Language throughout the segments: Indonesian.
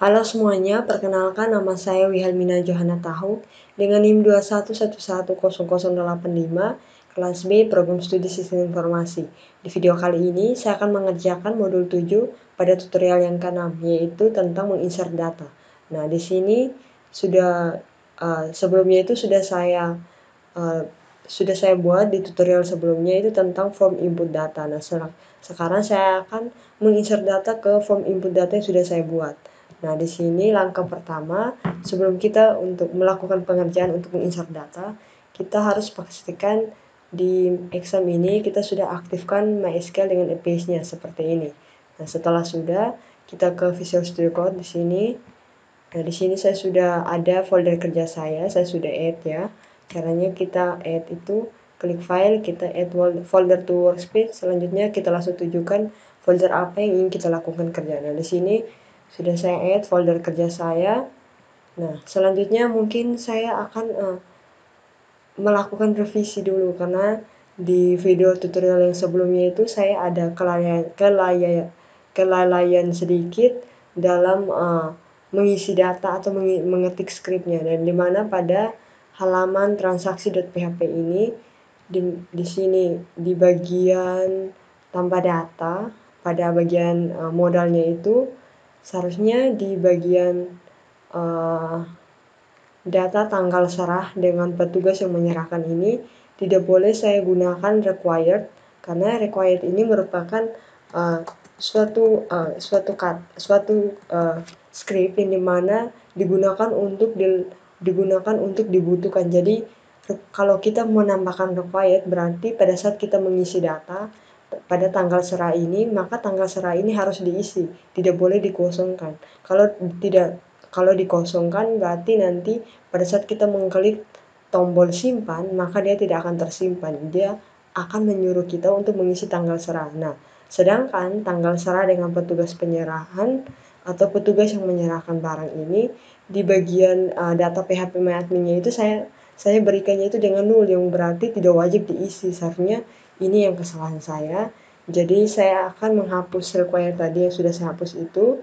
Halo semuanya, perkenalkan nama saya Wihelmina Johana Tahu dengan NIM 211110085, kelas B Program Studi Sistem Informasi. Di video kali ini saya akan mengerjakan modul 7 pada tutorial yang ke-6, yaitu tentang menginsert data. Nah, di sini sebelumnya itu sudah saya buat di tutorial sebelumnya itu tentang form input data. Nah, sekarang saya akan menginsert data ke form input data yang sudah saya buat. Nah, di sini langkah pertama, sebelum kita untuk melakukan pengerjaan untuk menginsert data, kita harus pastikan di exam ini kita sudah aktifkan MySQL dengan APIs-nya seperti ini. Nah, setelah sudah, kita ke Visual Studio Code di sini. Nah, di sini saya sudah ada folder kerja saya sudah add ya. Caranya kita add itu, klik file, kita add folder to workspace, selanjutnya kita langsung tujukan folder apa yang ingin kita lakukan kerja. Nah, di sini sudah saya add folder kerja saya. Nah, selanjutnya mungkin saya akan melakukan revisi dulu karena di video tutorial yang sebelumnya itu saya ada kelalaian sedikit dalam mengisi data atau mengetik skripnya, dan dimana pada halaman transaksi.php ini di sini di bagian tambah data pada bagian modalnya itu seharusnya di bagian data tanggal serah dengan petugas yang menyerahkan ini tidak boleh saya gunakan required, karena required ini merupakan suatu script yang dimana digunakan untuk dibutuhkan. Jadi kalau kita menambahkan required berarti pada saat kita mengisi data pada tanggal serah ini, maka tanggal serah ini harus diisi, tidak boleh dikosongkan. Kalau dikosongkan berarti nanti pada saat kita mengklik tombol simpan, maka dia tidak akan tersimpan. Dia akan menyuruh kita untuk mengisi tanggal serah. Nah, sedangkan tanggal serah dengan petugas penyerahan atau petugas yang menyerahkan barang ini di bagian data PHP MyAdmin-nya itu saya berikannya itu dengan nol, yang berarti tidak wajib diisi. Seharusnya ini yang kesalahan saya. Jadi saya akan menghapus required tadi yang sudah saya hapus itu.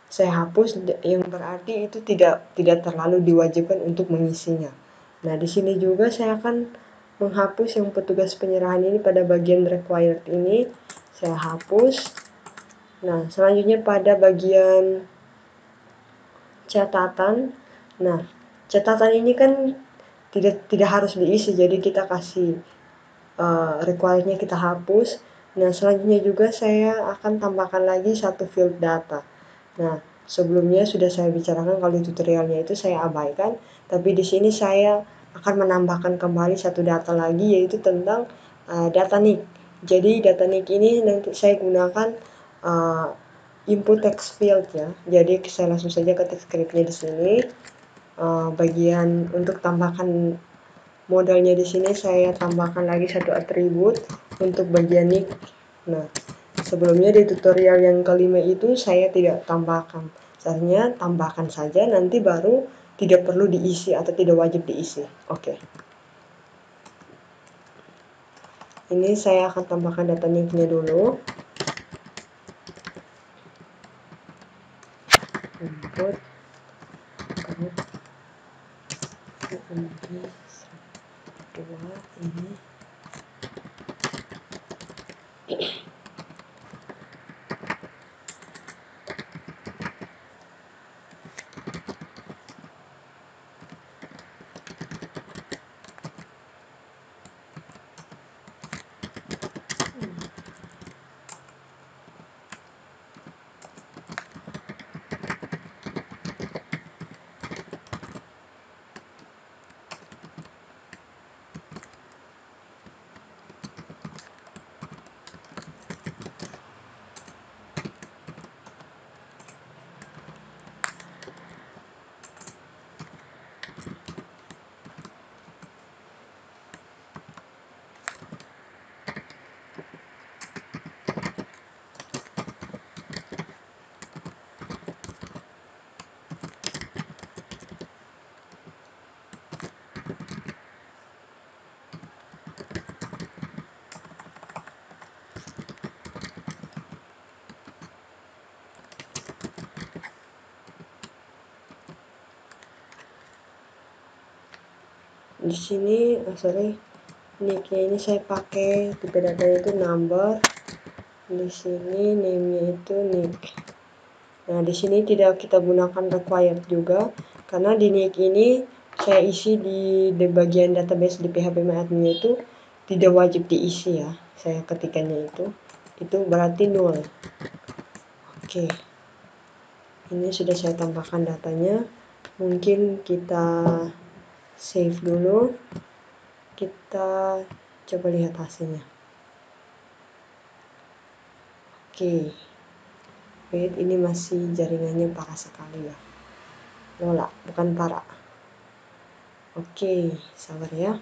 Saya hapus yang berarti itu tidak terlalu diwajibkan untuk mengisinya. Nah, di sini juga saya akan menghapus yang petugas penyerahan ini pada bagian required ini. Saya hapus. Nah, selanjutnya pada bagian catatan. Nah, catatan ini kan tidak harus diisi, jadi kita kasih requirednya kita hapus. Nah, selanjutnya juga saya akan tambahkan lagi satu field data. Nah, sebelumnya sudah saya bicarakan kalau di tutorialnya itu saya abaikan, tapi di sini saya akan menambahkan kembali satu data lagi, yaitu tentang data nick. Jadi data nick ini nanti saya gunakan input text field ya. Jadi saya langsung saja ketik scriptnya di sini. Bagian untuk tambahkan modalnya di sini saya tambahkan lagi satu atribut untuk bagian nick. Nah, sebelumnya di tutorial yang kelima itu saya tidak tambahkan. Seharusnya tambahkan saja, nanti baru tidak perlu diisi atau tidak wajib diisi. Oke. Ini saya akan tambahkan data nicknya dulu. Input ini di sini nicknya ini saya pakai tipe datanya itu number, di sini name-nya itu nick. Nah, di sini tidak kita gunakan required juga karena di nick ini saya isi di bagian database di phpMyAdmin itu tidak wajib diisi ya. Saya ketikannya itu berarti null. Oke. Ini sudah saya tambahkan datanya. Mungkin kita save dulu. Kita coba lihat hasilnya. Oke. Wait, ini masih jaringannya parah sekali ya. Lola, bukan parah. Oke, sabar ya.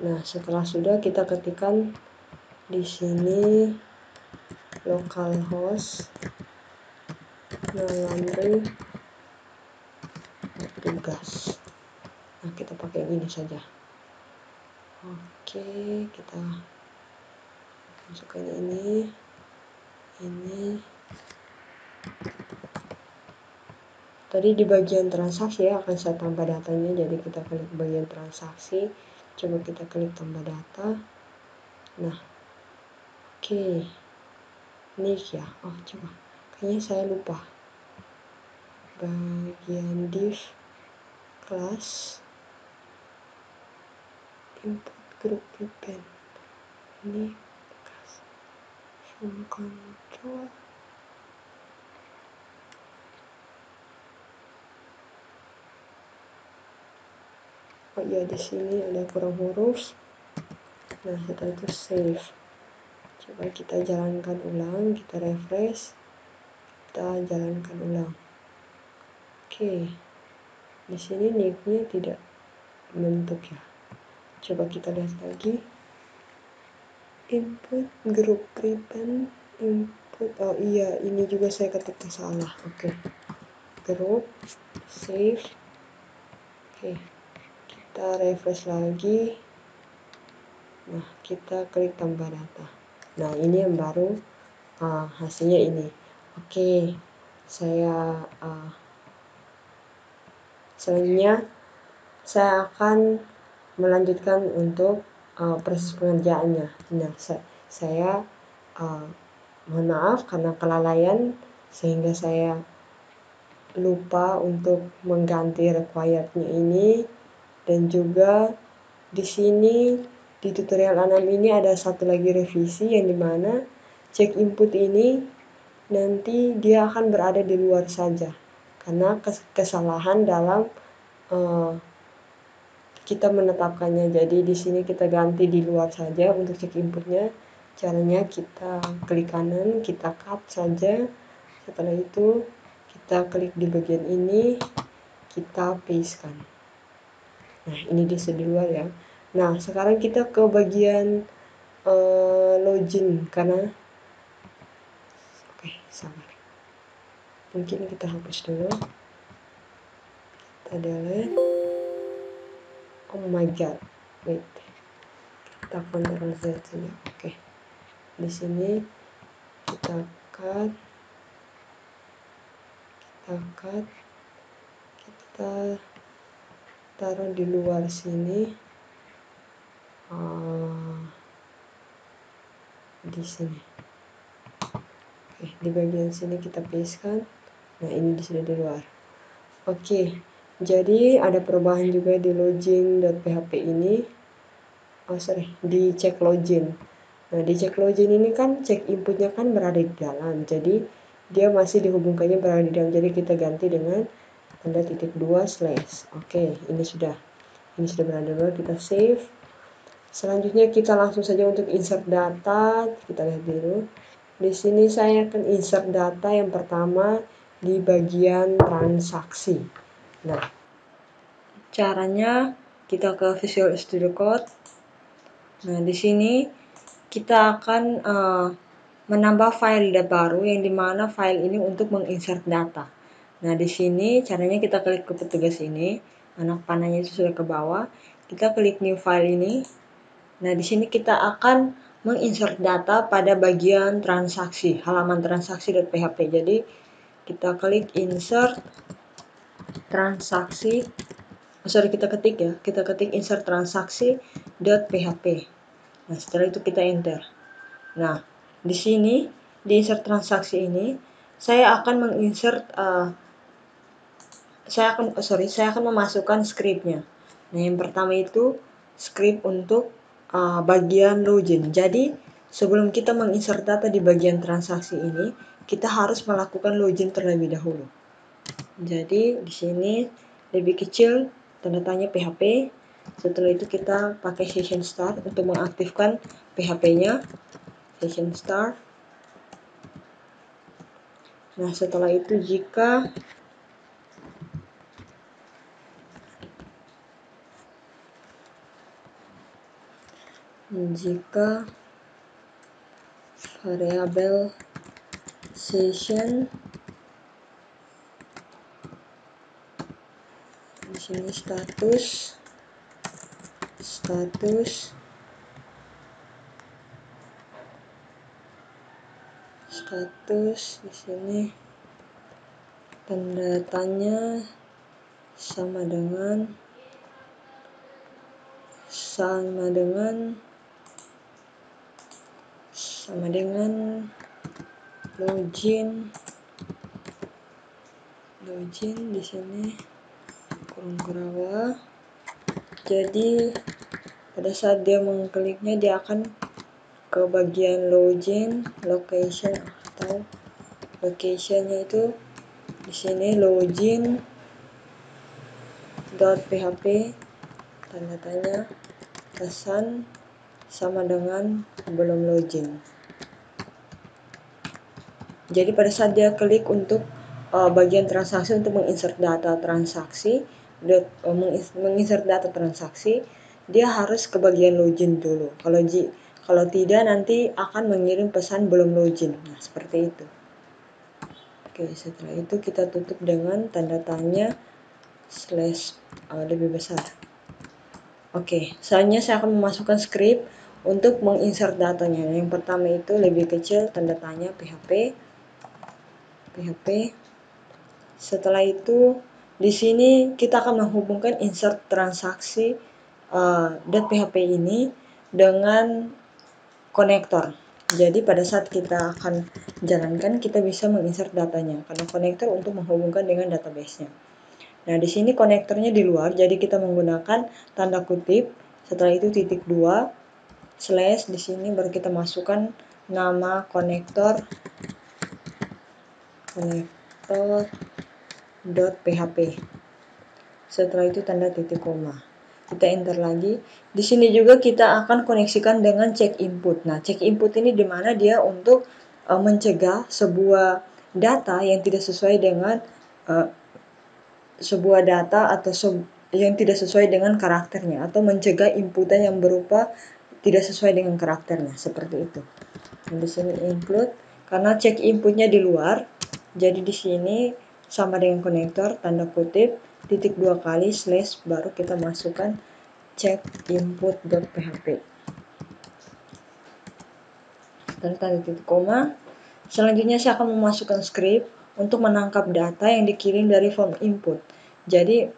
Nah, setelah sudah kita ketikkan di sini localhost laundry tugas. Nah, kita pakai ini saja. Oke, kita masukkan ini. Tadi di bagian transaksi ya akan saya tambah datanya, jadi kita klik bagian transaksi, coba kita klik tambah data. Nah, oke, nick ya. Oh, coba, kayaknya saya lupa. Bagian div class input group event ini from control. Oh iya, di sini ada kurang huruf. Nah, setelah itu save. Coba kita jalankan ulang, kita refresh, kita jalankan ulang. Oke, di sini nicknya tidak bentuk ya. Coba kita lihat lagi. Input group event input. Oh iya, ini juga saya ketiknya salah. Oke, group save. Oke, kita refresh lagi. Nah, kita klik tambah data. Nah, ini yang baru hasilnya ini. Oke, saya selanjutnya saya akan melanjutkan untuk proses pengerjaannya. Nah, saya mohon maaf karena kelalaian sehingga saya lupa untuk mengganti requirednya ini, dan juga di sini di tutorial 6 ini ada satu lagi revisi yang dimana cek input ini nanti dia akan berada di luar saja karena kesalahan dalam kita menetapkannya. Jadi di sini kita ganti di luar saja untuk cek inputnya. Caranya kita klik kanan, kita cut saja. Setelah itu kita klik di bagian ini, kita pastekan. Nah, ini di luar ya. Nah, sekarang kita ke bagian login karena sabar. Mungkin kita hapus dulu. Kita delete. Oh my god. Wait. Kita Ctrl Z saja. Oke. Di sini kita cut. Kita taruh di luar sini. Di sini. Oke, di bagian sini kita pastekan. Nah, ini di sini di luar. Oke, jadi ada perubahan juga di login.php ini. Di check login. Nah, di check login ini kan cek inputnya kan berada di dalam. Jadi dia masih dihubungkannya berada di dalam. Jadi kita ganti dengan tanda titik 2 slash. Oke, ini sudah berada di luar. Kita save. Selanjutnya kita langsung saja untuk insert data. Kita lihat dulu. Di sini saya akan insert data yang pertama di bagian transaksi. Nah, caranya kita ke Visual Studio Code. Nah, di sini kita akan menambah file baru yang dimana file ini untuk menginsert data. Nah, di sini caranya kita klik ke petugas ini, anak panahnya itu sudah ke bawah, kita klik new file ini. Nah, di sini kita akan menginsert data pada bagian transaksi, halaman transaksi.php. Jadi kita klik insert transaksi, kita ketik insert transaksi.php. Nah, setelah itu kita enter. Nah, di sini di insert transaksi ini saya akan menginsert saya akan memasukkan scriptnya. Nah, yang pertama itu script untuk bagian login. Jadi sebelum kita menginsert data di bagian transaksi ini, kita harus melakukan login terlebih dahulu. Jadi di sini lebih kecil tanda tanya PHP. Setelah itu kita pakai session start untuk mengaktifkan PHP-nya. Session start. Nah, setelah itu jika variabel session di sini status di sini tanda tanya sama dengan login di sini kurung kerawa. Jadi pada saat dia mengkliknya dia akan ke bagian login location, atau locationnya itu di sini login.php tanda tanya pesan sama dengan belum login. Jadi pada saat dia klik untuk bagian transaksi untuk menginsert data transaksi, dia harus ke bagian login dulu. Kalau tidak nanti akan mengirim pesan belum login. Nah, seperti itu. Oke, setelah itu kita tutup dengan tanda tanya / lebih besar. Oke, selanjutnya saya akan memasukkan script untuk menginsert datanya. Yang pertama itu lebih kecil tanda tanya PHP. Setelah itu di sini kita akan menghubungkan insert transaksi .php ini dengan konektor. Jadi pada saat kita akan jalankan kita bisa menginsert datanya karena konektor untuk menghubungkan dengan database-nya. Nah, di sini konektornya di luar, jadi kita menggunakan tanda kutip, setelah itu .2 / di sini baru kita masukkan nama konektor .php. Setelah itu tanda titik koma. Kita enter lagi. Di sini juga kita akan koneksikan dengan check input. Nah, check input ini di mana dia untuk mencegah sebuah data yang tidak sesuai dengan sebuah data atau yang tidak sesuai dengan karakternya, atau mencegah inputan yang berupa tidak sesuai dengan karakternya, seperti itu. Nah, di sini include karena check inputnya di luar, jadi di sini sama dengan konektor tanda kutip .2 kali / baru kita masukkan check input.php. Dan tanda titik koma. Selanjutnya saya akan memasukkan script untuk menangkap data yang dikirim dari form input. Jadi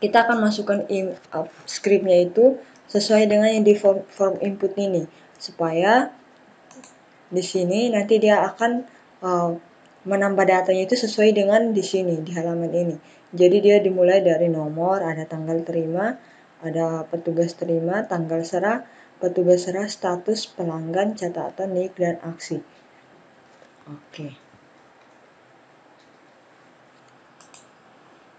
kita akan masukkan scriptnya itu sesuai dengan yang di form input ini, supaya di sini nanti dia akan menambah datanya itu sesuai dengan di sini di halaman ini. Jadi dia dimulai dari nomor, ada tanggal terima, ada petugas terima, tanggal serah, petugas serah, status, pelanggan, catatan, nik, dan aksi. Oke.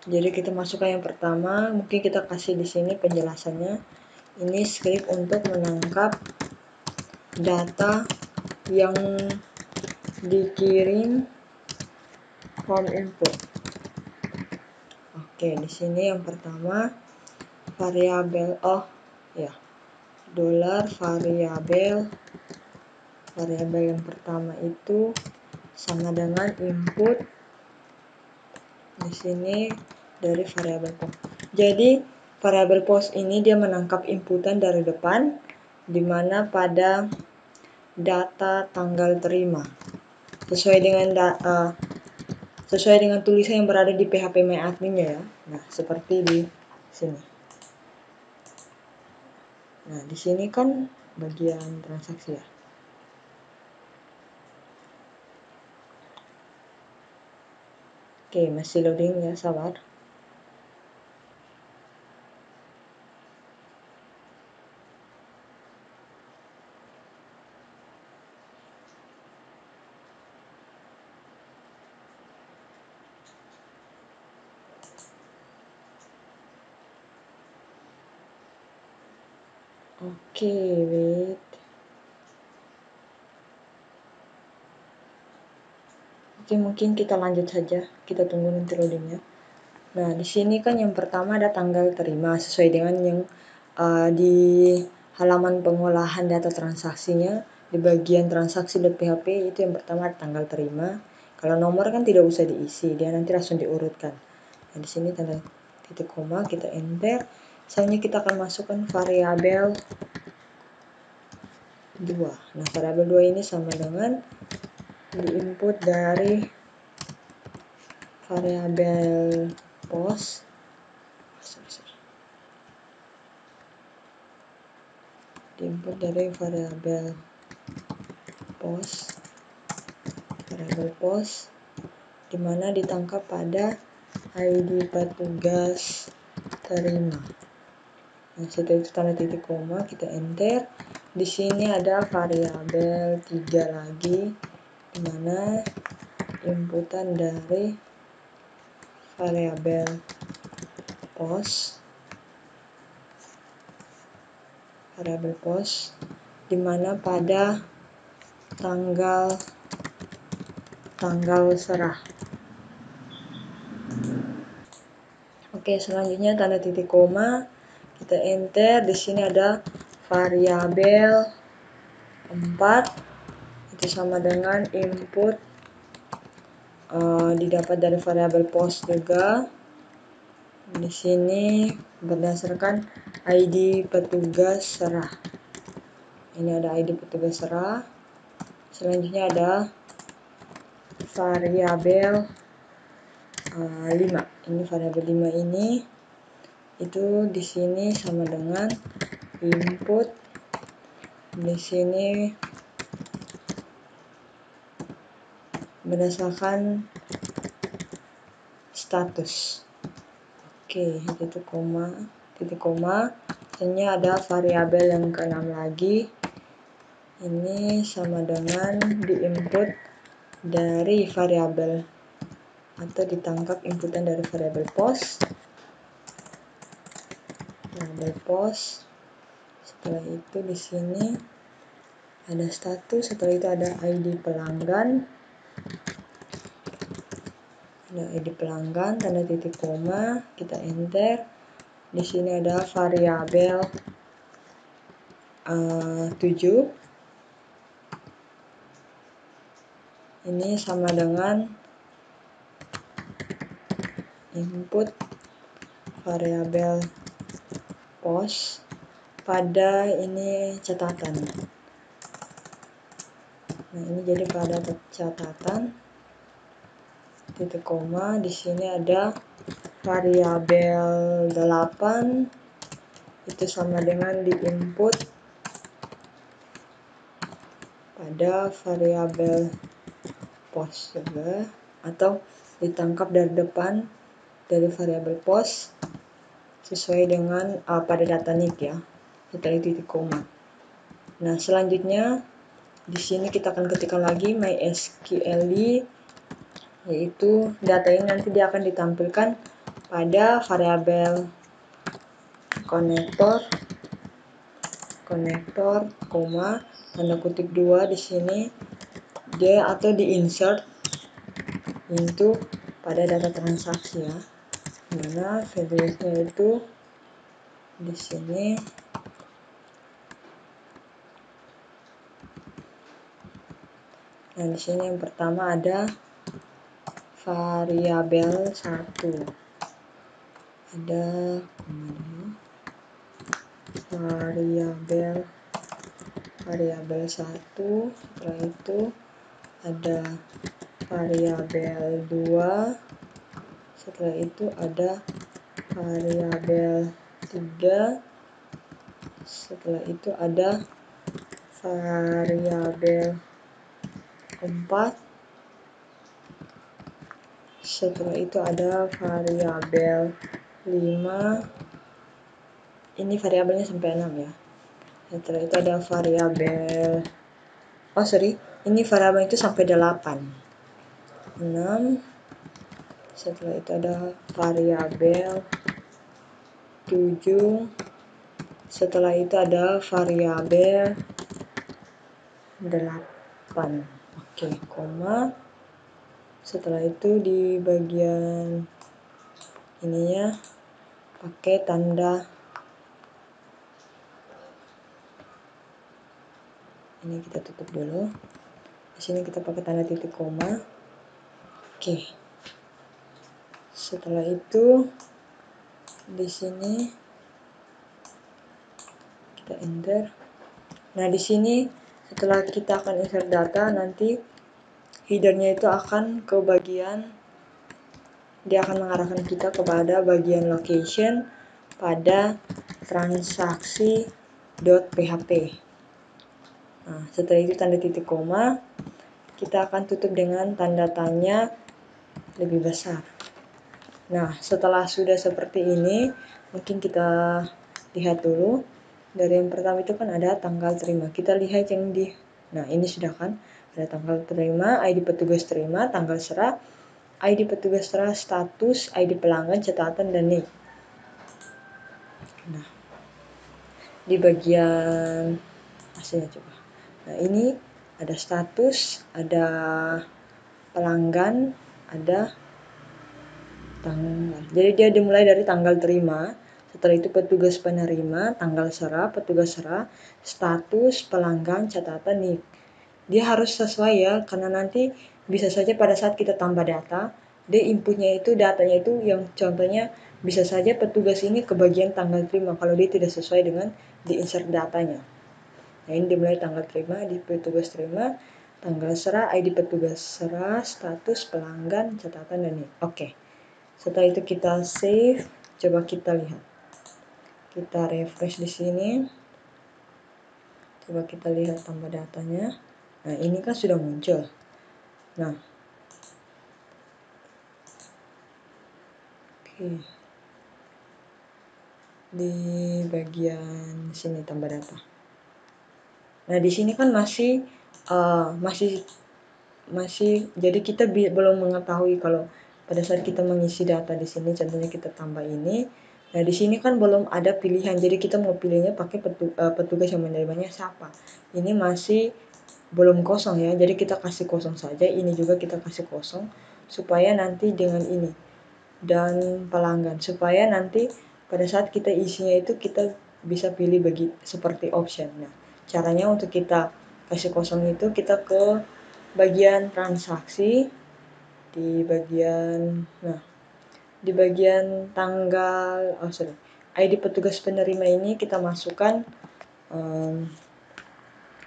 Jadi kita masukkan yang pertama, mungkin kita kasih di sini penjelasannya. Ini script untuk menangkap data yang dikirim form input. Oke, di sini yang pertama variabel variabel yang pertama itu sama dengan input di sini dari variabel post. Jadi variabel post ini dia menangkap inputan dari depan di mana pada data tanggal terima sesuai dengan tulisan yang berada di PHP MyAdmin ya. Nah, seperti di sini. Nah, di sini kan bagian transaksi ya. Oke, masih loading ya, sabar. Oke, wait. Oke, mungkin kita lanjut saja. Kita tunggu nanti loadingnya. Nah, di sini kan yang pertama ada tanggal terima sesuai dengan yang di halaman pengolahan data transaksinya di bagian transaksi.php itu yang pertama ada tanggal terima. Kalau nomor kan tidak usah diisi, dia nanti langsung diurutkan. Nah, di sini tanda titik koma, kita enter. Selanjutnya kita akan masukkan variabel 2. Nah, variabel 2 ini sama dengan diinput dari variabel post diinput dari variabel post dimana ditangkap pada ID petugas terima. Nah, setelah itu tanda titik koma, kita enter. Di sini ada variabel 3 lagi dimana inputan dari variabel post dimana pada tanggal serah. Oke, selanjutnya tanda titik koma, kita enter. Di sini ada variabel 4 itu sama dengan input didapat dari variabel post juga. Di sini berdasarkan ID petugas serah. Ini ada ID petugas serah. Selanjutnya ada variabel 5. Ini variabel 5 ini itu di sini sama dengan input. Di sini berdasarkan status. Oke, titik koma. Selanjutnya ada variabel yang ke-6 lagi. Ini sama dengan diinput dari variabel atau ditangkap inputan dari variabel post. Setelah itu di sini ada status, setelah itu ada ID pelanggan. Tanda titik koma, kita enter. Di sini ada variabel 7. Ini sama dengan input variabel post pada ini catatan. Nah, ini jadi pada catatan titik koma. Di sini ada variabel 8 itu sama dengan diinput pada variabel post juga atau ditangkap dari depan dari variabel post sesuai dengan pada data nick ya. Setelah titik koma. Nah, selanjutnya di sini kita akan ketikkan lagi MySQL, yaitu data ini nanti dia akan ditampilkan pada variabel konektor, koma, tanda kutip 2 di sini dia atau di-insert itu pada data transaksi ya. Mana values-nya itu di sini. Nah, di sini yang pertama ada variabel 1. Ada variabel variabel 1, setelah itu ada variabel 2, setelah itu ada variabel 3, setelah itu ada variabel 4, setelah itu ada variabel 5, ini variabelnya sampai 6 ya. Setelah itu ada variabel, ini variabel itu sampai 8, 6, setelah itu ada variabel 7, setelah itu ada variabel 8, oke, koma, setelah itu di bagian ininya pakai tanda ini, kita tutup dulu. Di sini kita pakai tanda titik koma. Oke. Setelah itu di sini kita enter. Nah, di sini setelah kita akan insert data, nanti headernya itu akan ke bagian, dia akan mengarahkan kita kepada bagian location pada transaksi.php. Nah, setelah itu tanda titik koma, kita akan tutup dengan tanda tanya lebih besar. Nah, setelah sudah seperti ini, mungkin kita lihat dulu. Dari yang pertama itu kan ada tanggal terima. Kita lihat yang di, nah ini sudah kan, ada tanggal terima, ID petugas terima, tanggal serah, ID petugas serah, status, ID pelanggan, catatan, dan NIK. Nah, di bagian hasilnya coba. Nah, ini ada status, ada pelanggan, ada tanggal. Jadi dia dimulai dari tanggal terima, setelah itu petugas penerima, tanggal serah, petugas serah, status, pelanggan, catatan, NIK. Dia harus sesuai ya, karena nanti bisa saja pada saat kita tambah data, dia inputnya itu, datanya itu yang contohnya bisa saja petugas ini ke bagian tanggal terima kalau dia tidak sesuai dengan di insert datanya. Nah, ini dimulai tanggal terima, di petugas terima, tanggal serah, ID petugas serah, status, pelanggan, catatan, dan NIK. Oke. Setelah itu kita save, coba kita lihat. Kita refresh di sini. Coba kita lihat tambah datanya. Nah, ini kan sudah muncul. Nah, oke. Di bagian sini tambah data. Nah, di sini kan masih jadi kita belum mengetahui kalau pada saat kita mengisi data di sini, contohnya kita tambah ini. Nah, di sini kan belum ada pilihan, jadi kita mau pilihnya pakai petugas yang menerimanya siapa. Ini masih belum kosong ya, jadi kita kasih kosong saja. Ini juga kita kasih kosong supaya nanti dengan ini dan pelanggan, supaya nanti pada saat kita isinya itu kita bisa pilih seperti option. Nah, caranya untuk kita kasih kosong itu kita ke bagian transaksi, di bagian tanggal ID petugas penerima ini kita masukkan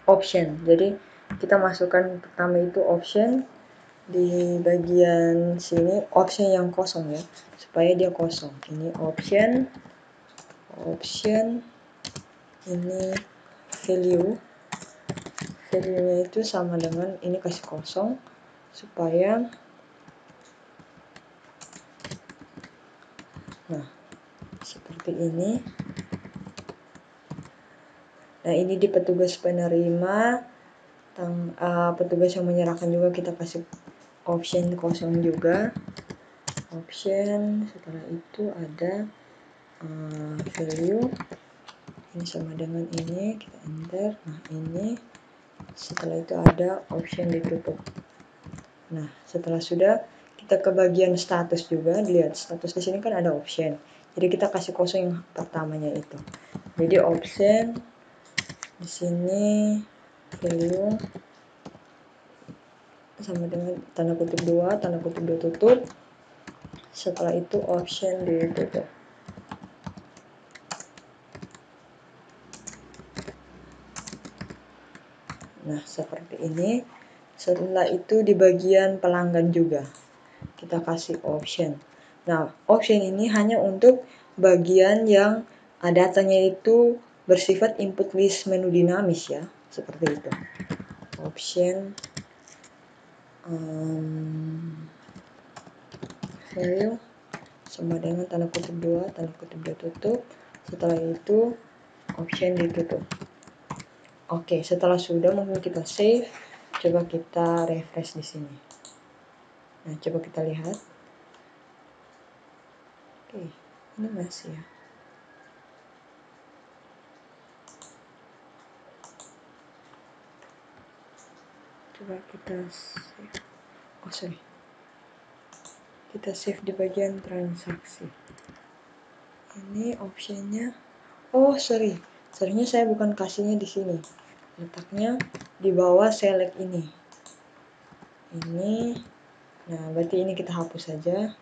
option. Jadi kita masukkan pertama itu option, di bagian sini option yang kosong ya, supaya dia kosong. Ini option, ini value-nya itu sama dengan ini, kasih kosong supaya seperti ini. Nah, ini di petugas penerima, petugas yang menyerahkan juga kita kasih option kosong juga. Option, setelah itu ada value, ini sama dengan ini, kita enter. Nah, ini setelah itu ada option ditutup. Nah, setelah sudah, kita ke bagian status juga, dilihat status di sini kan ada option. Jadi kita kasih kosong yang pertamanya itu. Jadi option di sini value sama dengan tanda kutip 2, tanda kutip 2 tutup. Setelah itu option ditutup. Nah, seperti ini. Setelah itu di bagian pelanggan juga kita kasih option. Nah, option ini hanya untuk bagian yang datanya itu bersifat input list menu dinamis ya, seperti itu. Option value sama dengan tanda kutip 2, tanda kutip 2 tutup. Setelah itu option ditutup. Oke, setelah sudah mungkin kita save. Coba kita refresh di sini. Nah, coba kita lihat. Oke, ini masih ya. Coba kita save. Oh, sorry. Kita save di bagian transaksi. Ini optionnya. Oh, sorry. Sebenarnya saya bukan kasihnya di sini. Letaknya di bawah select ini. Ini. Nah, berarti ini kita hapus saja.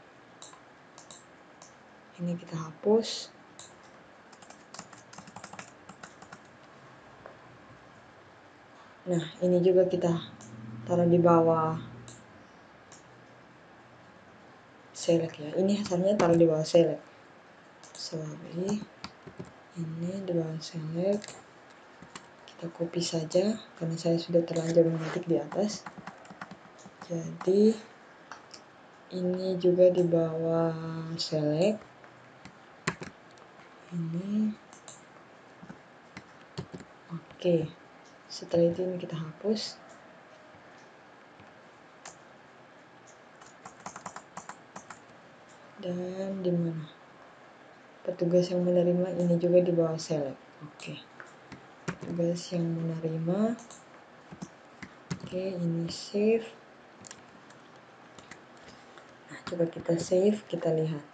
Ini kita hapus. Nah, ini juga kita taruh di bawah select ya. Ini asalnya taruh di bawah select. Sorry. Ini di bawah select. Kita copy saja karena saya sudah terlanjur mengetik di atas. Jadi ini juga di bawah select. Ini. Oke. Setelah itu ini kita hapus. Dan di mana? Petugas yang menerima ini juga di bawah select. Oke. Petugas yang menerima. Oke, ini save. Nah, coba kita save, kita lihat.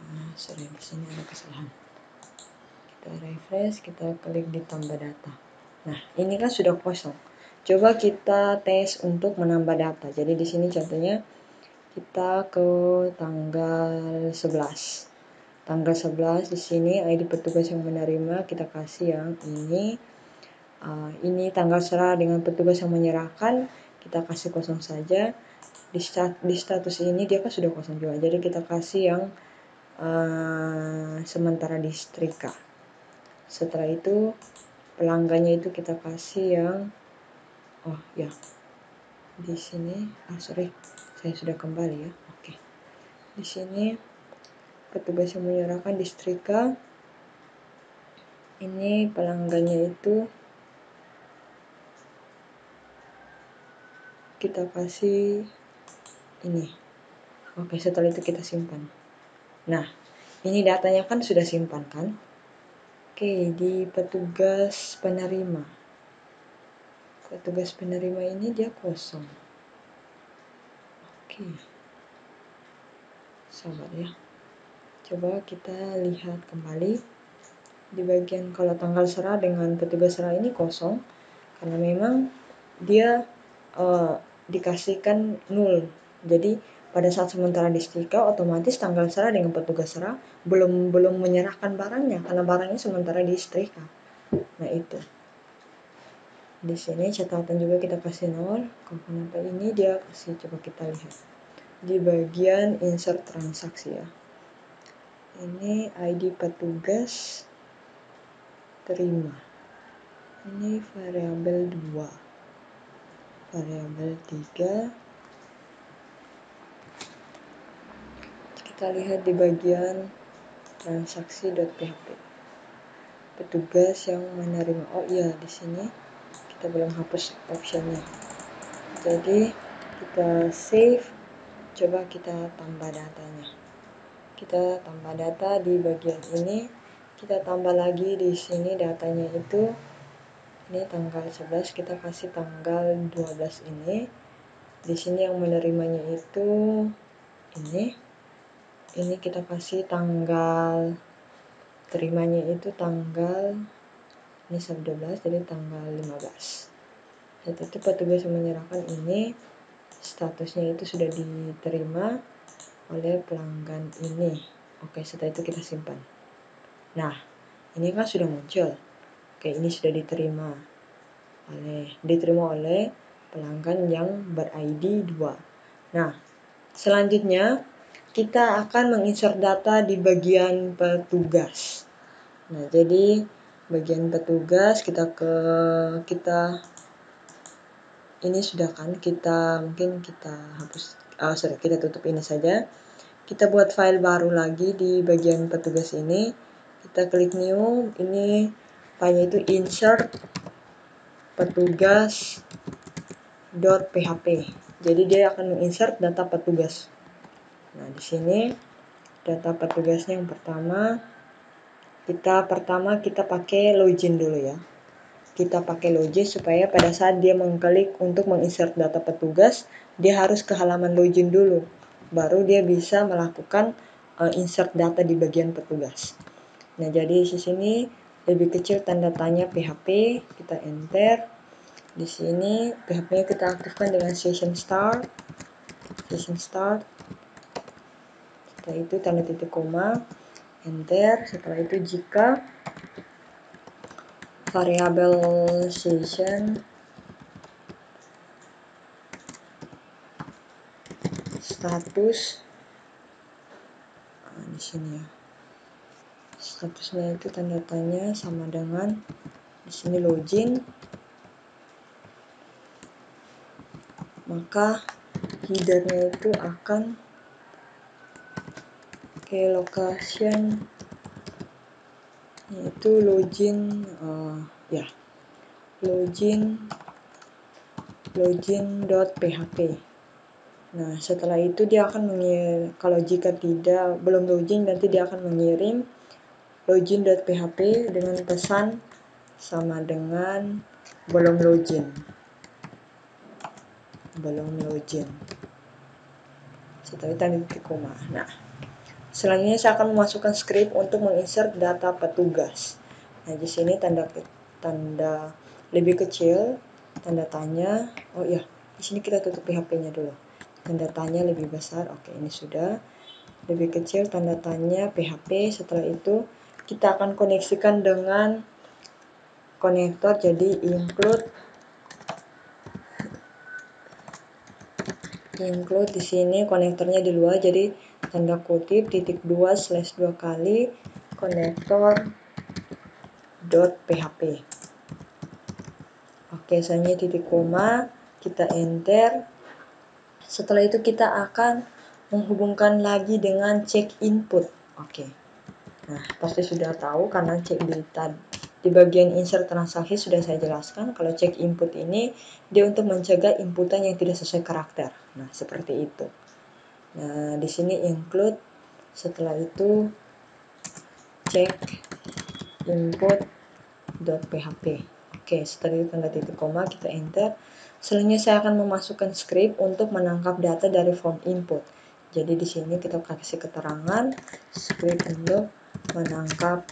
Nah, sorry, di sini ada kesalahan. Kita refresh, kita klik di tambah data. Nah, ini kan sudah kosong. Coba kita tes untuk menambah data. Jadi di sini contohnya kita ke tanggal 11. Tanggal 11 di sini ID petugas yang menerima kita kasih yang ini. Ini tanggal serah dengan petugas yang menyerahkan kita kasih kosong saja. Di status ini dia kan sudah kosong juga. Jadi kita kasih yang sementara disetrika. Setelah itu pelanggannya itu kita kasih yang di sini sorry, saya sudah kembali ya. Oke. Di sini petugas yang menyerahkan disetrika. Ini pelanggannya itu kita kasih ini. Oke, setelah itu kita simpan. Nah, ini datanya kan sudah simpan kan? Oke, di petugas penerima. Petugas penerima ini dia kosong. Oke. Sabar ya. Coba kita lihat kembali. Di bagian kalau tanggal serah dengan petugas serah ini kosong. Karena memang dia dikasihkan 0. Jadi pada saat sementara disetrika otomatis tanggal serah dengan petugas serah belum menyerahkan barangnya karena barangnya sementara disetrika. Nah, itu. Di sini catatan juga kita kasih 0. Kenapa ini dia kasih, coba kita lihat. Di bagian insert transaksi ya. Ini ID petugas terima. Ini variabel 2. Variabel 3. Kita lihat di bagian transaksi.php. Petugas yang menerima. Oh iya, di sini kita belum hapus optionnya. Jadi kita save. Coba kita tambah datanya. Kita tambah data di bagian ini. Kita tambah lagi di sini datanya itu. Ini tanggal 11 kita kasih tanggal 12 ini. Di sini yang menerimanya itu ini. Ini kita kasih tanggal terimanya itu tanggal ini 12 jadi tanggal 15. Setelah itu petugas yang menyerahkan ini statusnya itu sudah diterima oleh pelanggan ini. Oke, setelah itu kita simpan. Nah, ini kan sudah muncul. Oke, ini sudah diterima. diterima oleh pelanggan yang ber-ID 2. Nah, selanjutnya kita akan menginsert data di bagian petugas. Nah, jadi bagian petugas kita ini sudah kan, mungkin kita hapus, kita tutup ini saja. Kita buat file baru lagi di bagian petugas ini. Kita klik new, ini filenya itu insert petugas.php. Jadi dia akan menginsert data petugas. Nah, di sini data petugasnya yang pertama kita pakai login dulu ya. Kita pakai login supaya pada saat dia mengklik untuk menginsert data petugas, dia harus ke halaman login dulu. Baru dia bisa melakukan insert data di bagian petugas. Nah, jadi di sini lebih kecil tanda tanya PHP, kita enter. Di sini PHP-nya kita aktifkan dengan session start. Setelah itu tanda titik koma, enter. Setelah itu jika variabel session status, di sini ya, statusnya itu tanda tanya sama dengan di sini login, maka headernya itu akan ke location yaitu login, login.php. Nah, setelah itu dia akan kalau jika belum login, nanti dia akan mengirim login.php dengan pesan sama dengan belum login. Setelah itu tanda titik koma. Nah, selanjutnya saya akan memasukkan script untuk menginsert data petugas. Nah, di sini tanda lebih kecil, tanda tanya. Oh iya, di sini kita tutup PHP-nya dulu. Tanda tanya lebih besar. Oke, ini sudah. Lebih kecil tanda tanya PHP. Setelah itu kita akan koneksikan dengan konektor, jadi include di sini konektornya di luar, jadi tanda kutip /2 kali konektor.php. Oke, selanjutnya titik koma, kita enter. Setelah itu kita akan menghubungkan lagi dengan check input. Oke. Nah, pasti sudah tahu karena di bagian insert transaksi sudah saya jelaskan kalau check input ini dia untuk mencegah inputan yang tidak sesuai karakter. Nah, seperti itu. Nah, di sini include, setelah itu check input.php. Oke, setelah itu tanda titik koma, kita enter. Selanjutnya saya akan memasukkan script untuk menangkap data dari form input. Jadi di sini kita kasih keterangan script untuk menangkap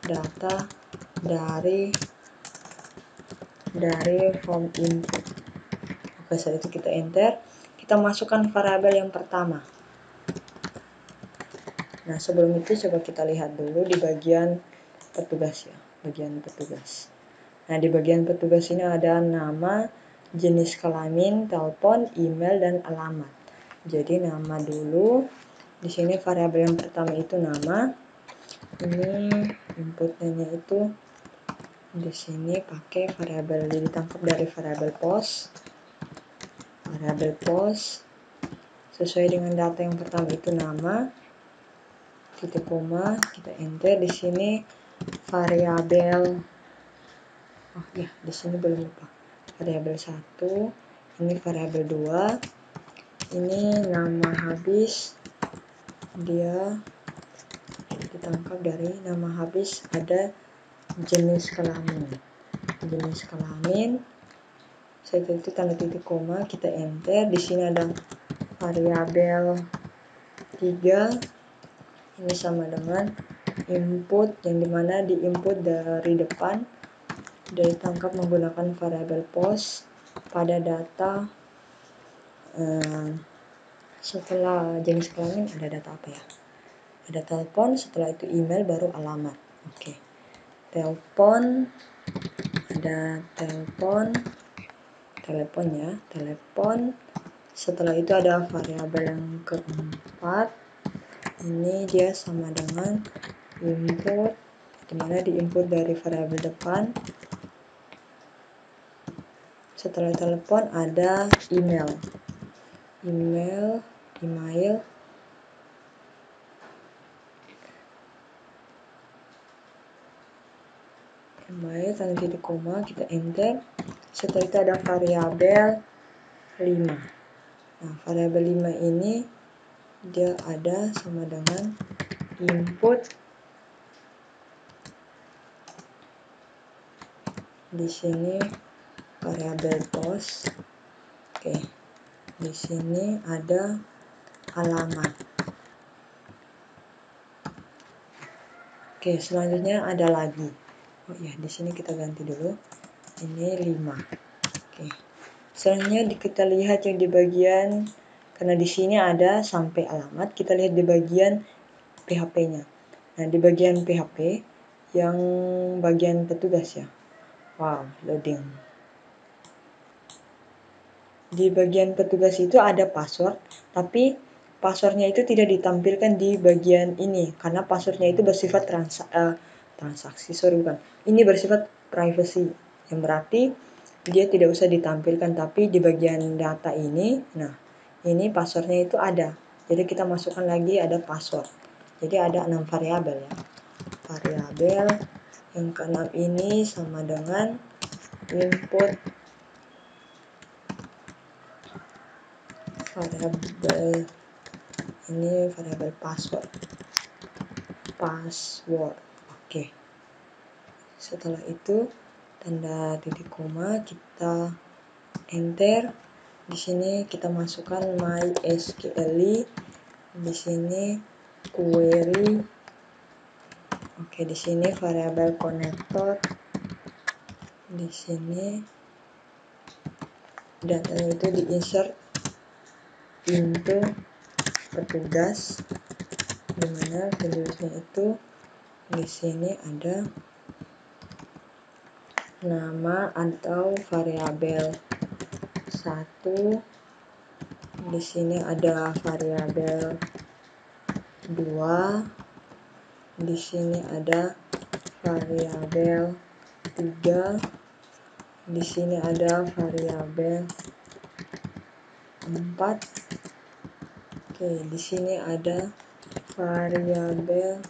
data dari form input. Oke, setelah itu kita enter. Kita masukkan variabel yang pertama. Nah, sebelum itu coba kita lihat dulu di bagian petugas ya, Nah, di bagian petugas ini ada nama, jenis kelamin, telepon, email, dan alamat. Jadi nama dulu. Di sini variabel yang pertama itu nama. Ini inputnya itu di sini pakai variabel ditangkap dari variabel post. Sesuai dengan data yang pertama itu nama, titik koma, kita enter. Di sini variabel, di sini belum lupa, variabel 1, ini variabel 2, ini nama habis, dia ditangkap dari nama habis, ada jenis kelamin. Setelah itu tanda titik koma, kita enter. Di sini ada variabel 3, ini sama dengan input, yang dimana di input dari depan dia ditangkap menggunakan variabel post pada data. Setelah jenis kelamin ada data apa ya? Ada telepon, setelah itu email, baru alamat. Oke. Telepon, ada telepon ya, telepon. Setelah itu ada variabel yang keempat, ini dia sama dengan input, dimana di input dari variabel depan. Setelah telepon ada email tanda titik koma, kita enter. Setelah itu ada variabel 5. Nah, variabel 5 ini dia ada sama dengan input, di sini variabel post. Oke, di sini ada alamat. Oke, selanjutnya ada lagi. Oh ya, di sini kita ganti dulu. Ini 5. Oke. Selanjutnya kita lihat yang di bagian, karena di sini ada sampai alamat, kita lihat di bagian PHP-nya. Nah, di bagian PHP yang bagian petugas ya. Wow, loading. Di bagian petugas itu ada password, tapi passwordnya itu tidak ditampilkan di bagian ini karena passwordnya itu bersifat transaksi, bukan. Ini bersifat privacy, yang berarti dia tidak usah ditampilkan, tapi di bagian data ini, nah ini passwordnya itu ada. Jadi kita masukkan lagi ada password. Jadi ada 6 variabel ya. Variabel yang ke-6 ini sama dengan input variabel, ini variabel password. Oke. Setelah itu tanda titik koma, kita enter. Di sini kita masukkan MySQL, di sini query. Oke, di sini variabel connector. Di sini datanya itu diinsert into petugas, dimana petugasnya itu di sini ada nama atau variabel 1, di sini ada variabel 2, di sini ada variabel 3, di sini ada variabel 4. Oke, di sini ada variabel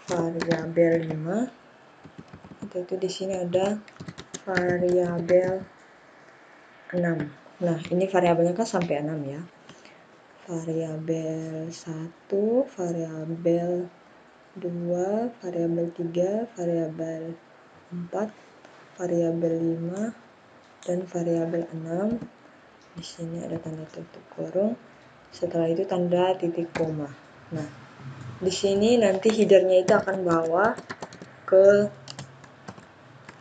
variabel 5. Itu di sini ada variabel 6. Nah, ini variabelnya kan sampai 6 ya. Variabel 1, variabel 2, variabel 3, variabel 4, variabel 5, dan variabel 6. Di sini ada tanda tutup kurung. Setelah itu tanda titik koma. Nah, di sini nanti headernya itu akan bawa ke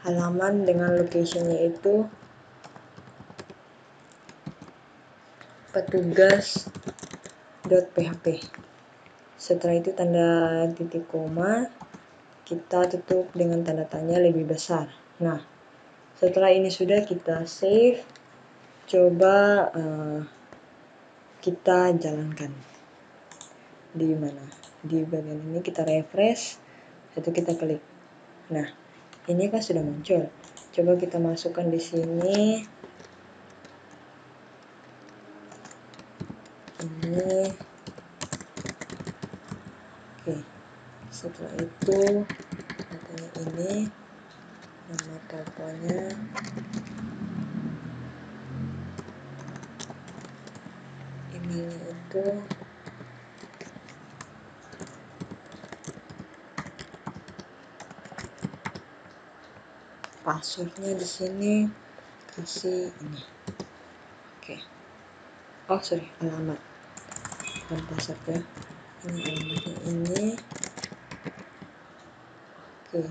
halaman dengan location-nya itu petugas.php. Setelah itu tanda titik koma, kita tutup dengan tanda tanya lebih besar. Nah, setelah ini sudah kita save, coba kita jalankan. Di mana? Di bagian ini kita refresh, itu kita klik. Nah, ini kan sudah muncul. Coba kita masukkan di sini. Ini. Oke. Setelah itu datanya ini, nama teleponnya, emailnya itu, passwordnya di sini kasih ini. Oke. Oh sorry, alamat dan password ya. Ini alamatnya ini. Oke.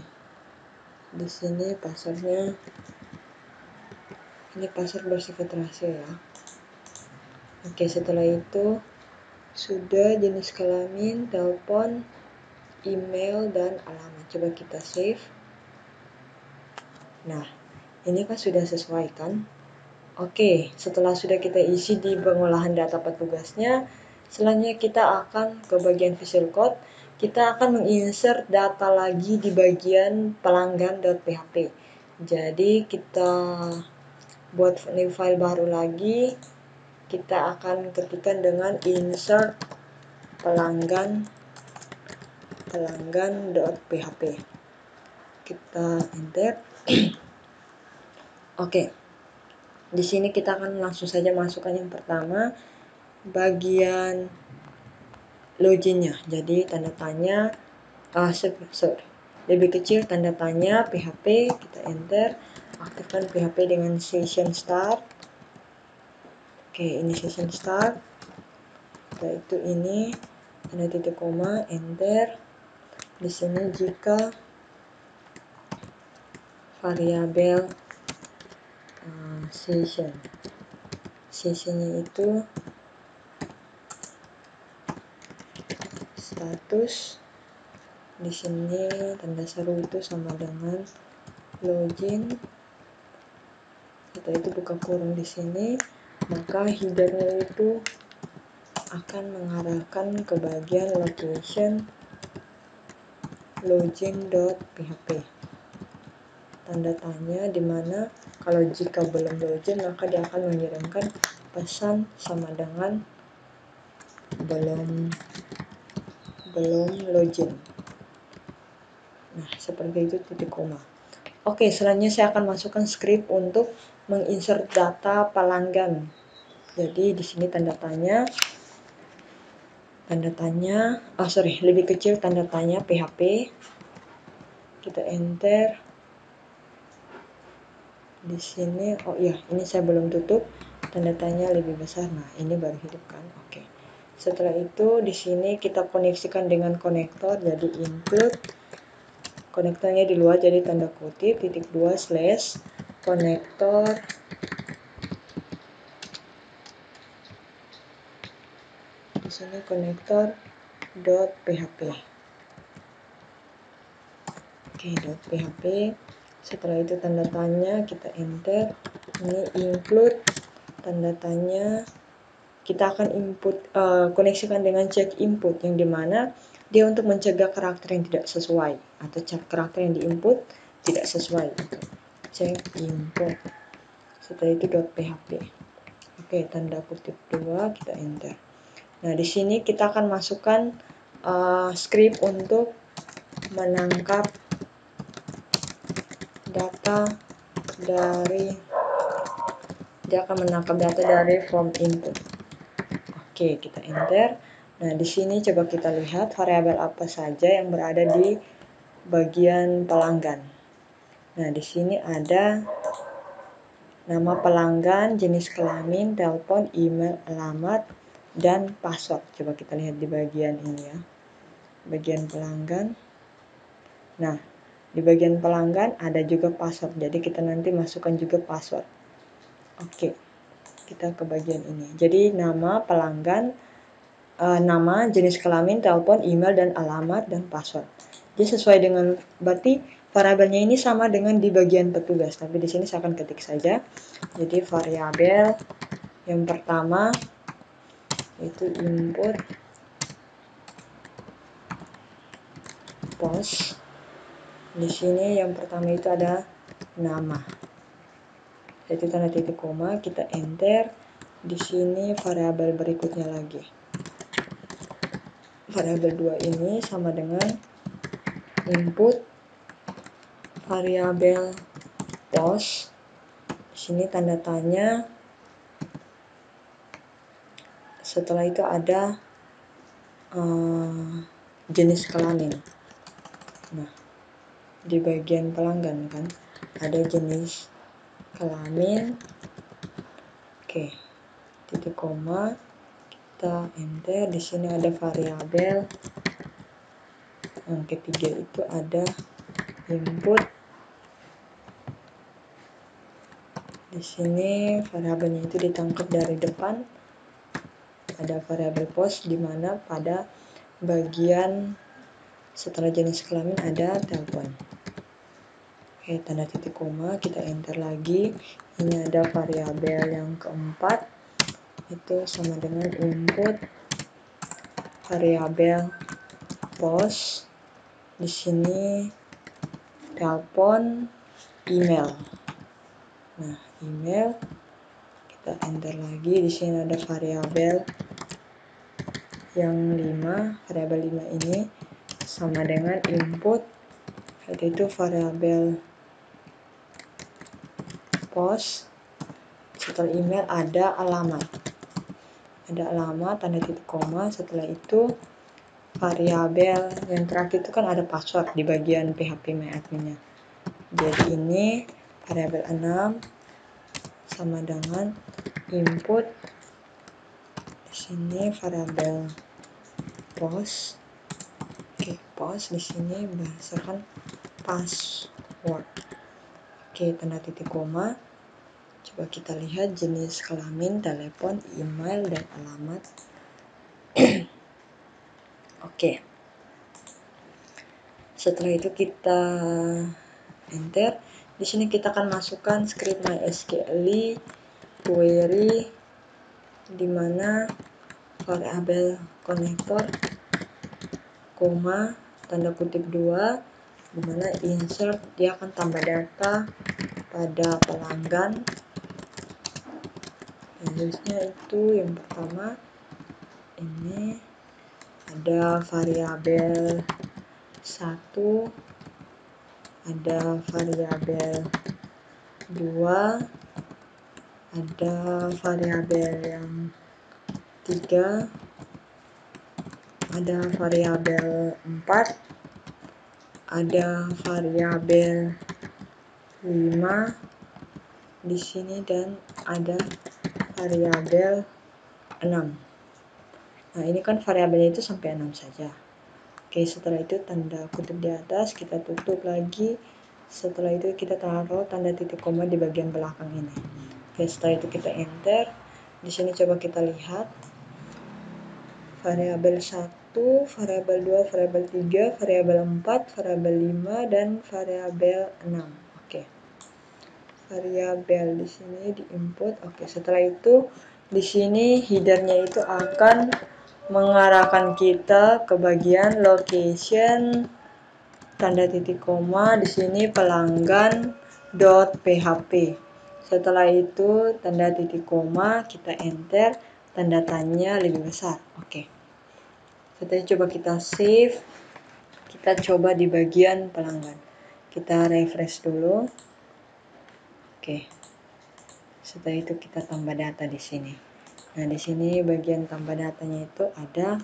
Di sini passwordnya. Ini password bersifat rahasia ya. Oke, setelah itu sudah jenis kelamin, telepon, email dan alamat. Coba kita save. Nah, ini kan sudah sesuai kan? Oke, setelah sudah kita isi di pengolahan data petugasnya, selanjutnya kita akan ke bagian Visual Code. Kita akan menginsert data lagi di bagian pelanggan.php. Jadi kita buat new file baru lagi. Kita akan ketikkan dengan insert pelanggan.php. Kita enter. Oke. Di sini kita akan langsung saja masukkan yang pertama bagian loginnya. Jadi tanda tanya lebih kecil tanda tanya PHP, kita enter. Aktifkan PHP dengan session start. Oke, ini session start. Yaitu ini tanda titik koma, enter. Di sini jika variabel sessionnya itu status, di sini tanda seru itu sama dengan login, setelah itu buka kurung di sini, maka headernya itu akan mengarahkan ke bagian location login.php. Tanda tanya dimana kalau jika belum login maka dia akan mengirimkan pesan sama dengan belum login. Nah, seperti itu titik koma. Oke, selanjutnya saya akan masukkan script untuk menginsert data pelanggan. Jadi di sini tanda tanya, lebih kecil tanda tanya PHP. Kita enter. Di sini, oh iya, ini saya belum tutup. Tanda tanya lebih besar. Nah, ini baru hidup kan. Oke. Setelah itu di sini kita koneksikan dengan konektor, jadi include konektornya di luar, jadi tanda kutip // konektor di sini konektor.php. Oke, .php. Setelah itu tanda tanya, kita enter. Ini include tanda tanya. Kita akan koneksikan dengan check input, yang dimana dia untuk mencegah karakter yang tidak sesuai atau karakter yang diinput tidak sesuai. Check input. Setelah itu .php. Oke, tanda kutip 2, kita enter. Nah, di sini kita akan masukkan script untuk menangkap data dari form input. Oke, kita enter. Nah, di sini coba kita lihat variabel apa saja yang berada di bagian pelanggan. Nah, di sini ada nama pelanggan, jenis kelamin, telepon, email, alamat, dan password. Coba kita lihat di bagian ini ya. Bagian pelanggan. Nah, di bagian pelanggan ada juga password. Jadi kita nanti masukkan juga password. Oke. Kita ke bagian ini. Jadi nama pelanggan, nama, jenis kelamin, telepon, email, dan alamat, dan password. Jadi sesuai dengan, berarti variabelnya ini sama dengan di bagian petugas, tapi di sini saya akan ketik saja. Jadi variabel yang pertama itu input post. Di sini yang pertama itu ada nama. Itu tanda titik koma, kita enter. Di sini variabel berikutnya lagi. Variabel 2 ini sama dengan input variabel post. Di sini tanda tanya. Setelah itu ada jenis kelamin. Nah, di bagian pelanggan kan ada jenis kelamin. Oke, titik koma, kita enter. Di sini ada variabel. Yang ketiga itu ada input. Di sini variabelnya itu ditangkap dari depan. Ada variabel post di mana pada bagian Setelah jenis kelamin ada telepon. Oke, tanda titik koma, kita enter lagi. Ini ada variabel yang keempat, itu sama dengan input variabel pos. Di sini telepon, email. Nah, email kita enter lagi. Di sini ada variabel yang 5. Variabel 5 ini sama dengan input, yaitu variabel pos. Setelah email ada alamat. Ada alamat, tanda titik koma. Setelah itu variabel yang terakhir itu kan ada password di bagian PHP MyAdmin-nya. Jadi ini variabel 6 sama dengan input. Di sini variabel pos. Oke, pos di sini berdasarkan password. Oke, tanda titik koma. Coba kita lihat jenis kelamin, telepon, email, dan alamat. Oke. Setelah itu kita enter. Di sini kita akan masukkan script MySQL query, di mana variabel konektor, koma, tanda kutip 2, di mana insert dia akan tambah data pada pelanggan. Jenisnya itu yang pertama ini ada variabel 1, ada variabel 2, ada variabel yang 3, ada variabel 4, ada variabel 5 di sini, dan ada variabel 6. Nah, ini kan variabelnya itu sampai 6 saja. Oke, setelah itu tanda kutip di atas kita tutup lagi. Setelah itu kita taruh tanda titik koma di bagian belakang ini. Oke, setelah itu kita enter. Di sini coba kita lihat variabel 1, variabel 2, variabel 3, variabel 4, variabel 5, dan variabel 6. Oke. Variabel di sini diinput. Oke, setelah itu di sini headernya itu akan mengarahkan kita ke bagian location, tanda titik koma, di sini pelanggan.php. Setelah itu tanda titik koma, kita enter, tanda tanya lebih besar. Oke. Setelah itu coba kita save. Kita coba di bagian pelanggan. Kita refresh dulu. Oke. Setelah itu kita tambah data di sini. Nah, di sini bagian tambah datanya itu ada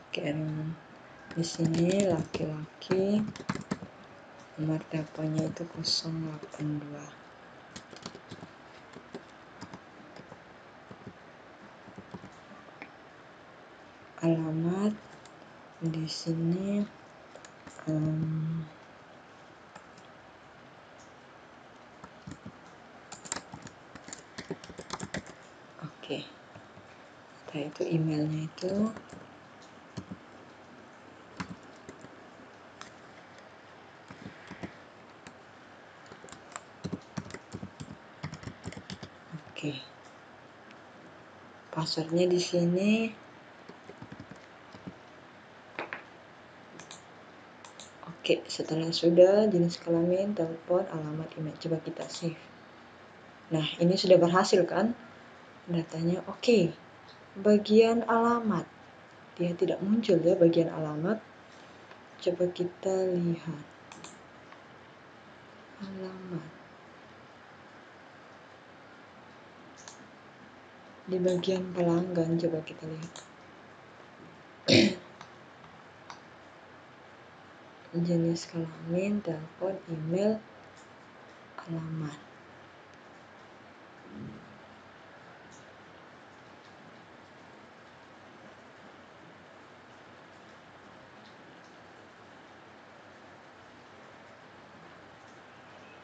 Oke, di sini laki-laki, nomor teleponnya itu 082. Alamat di sini oke. Setelah itu emailnya itu oke. Passwordnya di sini. Oke, setelah sudah jenis kelamin, telepon, alamat, email, coba kita save. Nah, ini sudah berhasil kan? Datanya oke. Bagian alamat dia tidak muncul ya, bagian alamat. Coba kita lihat alamat di bagian pelanggan. Coba kita lihat jenis kelamin, telepon, email, alamat.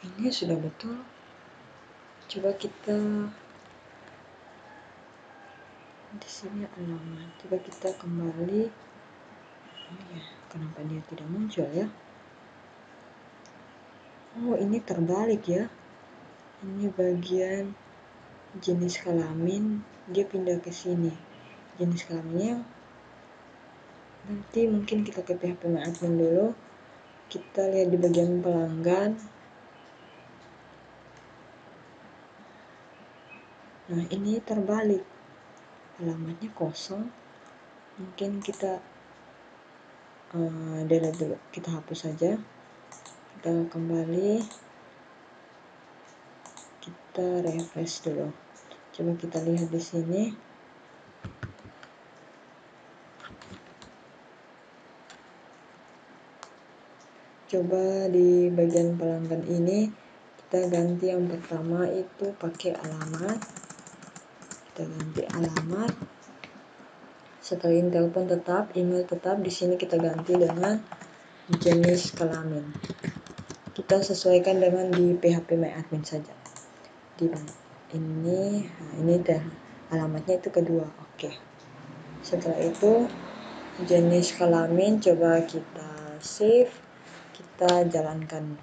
Ini sudah betul. Coba kita di sini alamat. Coba kita kembali. Oh ya, kenapa dia tidak muncul ya? Oh, ini terbalik ya. Ini bagian jenis kelamin, dia pindah ke sini. Jenis kelaminnya nanti mungkin kita ke PHP My Admin dulu. Kita lihat di bagian pelanggan. Nah, ini terbalik. Alamatnya kosong. Mungkin kita delete dulu, kita hapus saja. Kita kembali, kita refresh dulu. Coba kita lihat di sini. Coba di bagian pelanggan ini kita ganti yang pertama itu pakai alamat. Kita ganti alamat. Setelah ini telepon tetap, email tetap, di sini kita ganti dengan jenis kelamin. Kita sesuaikan dengan di PHP My Admin saja. Di ini, nah ini alamatnya itu kedua. Oke. Setelah itu jenis kelamin coba kita save, kita jalankan.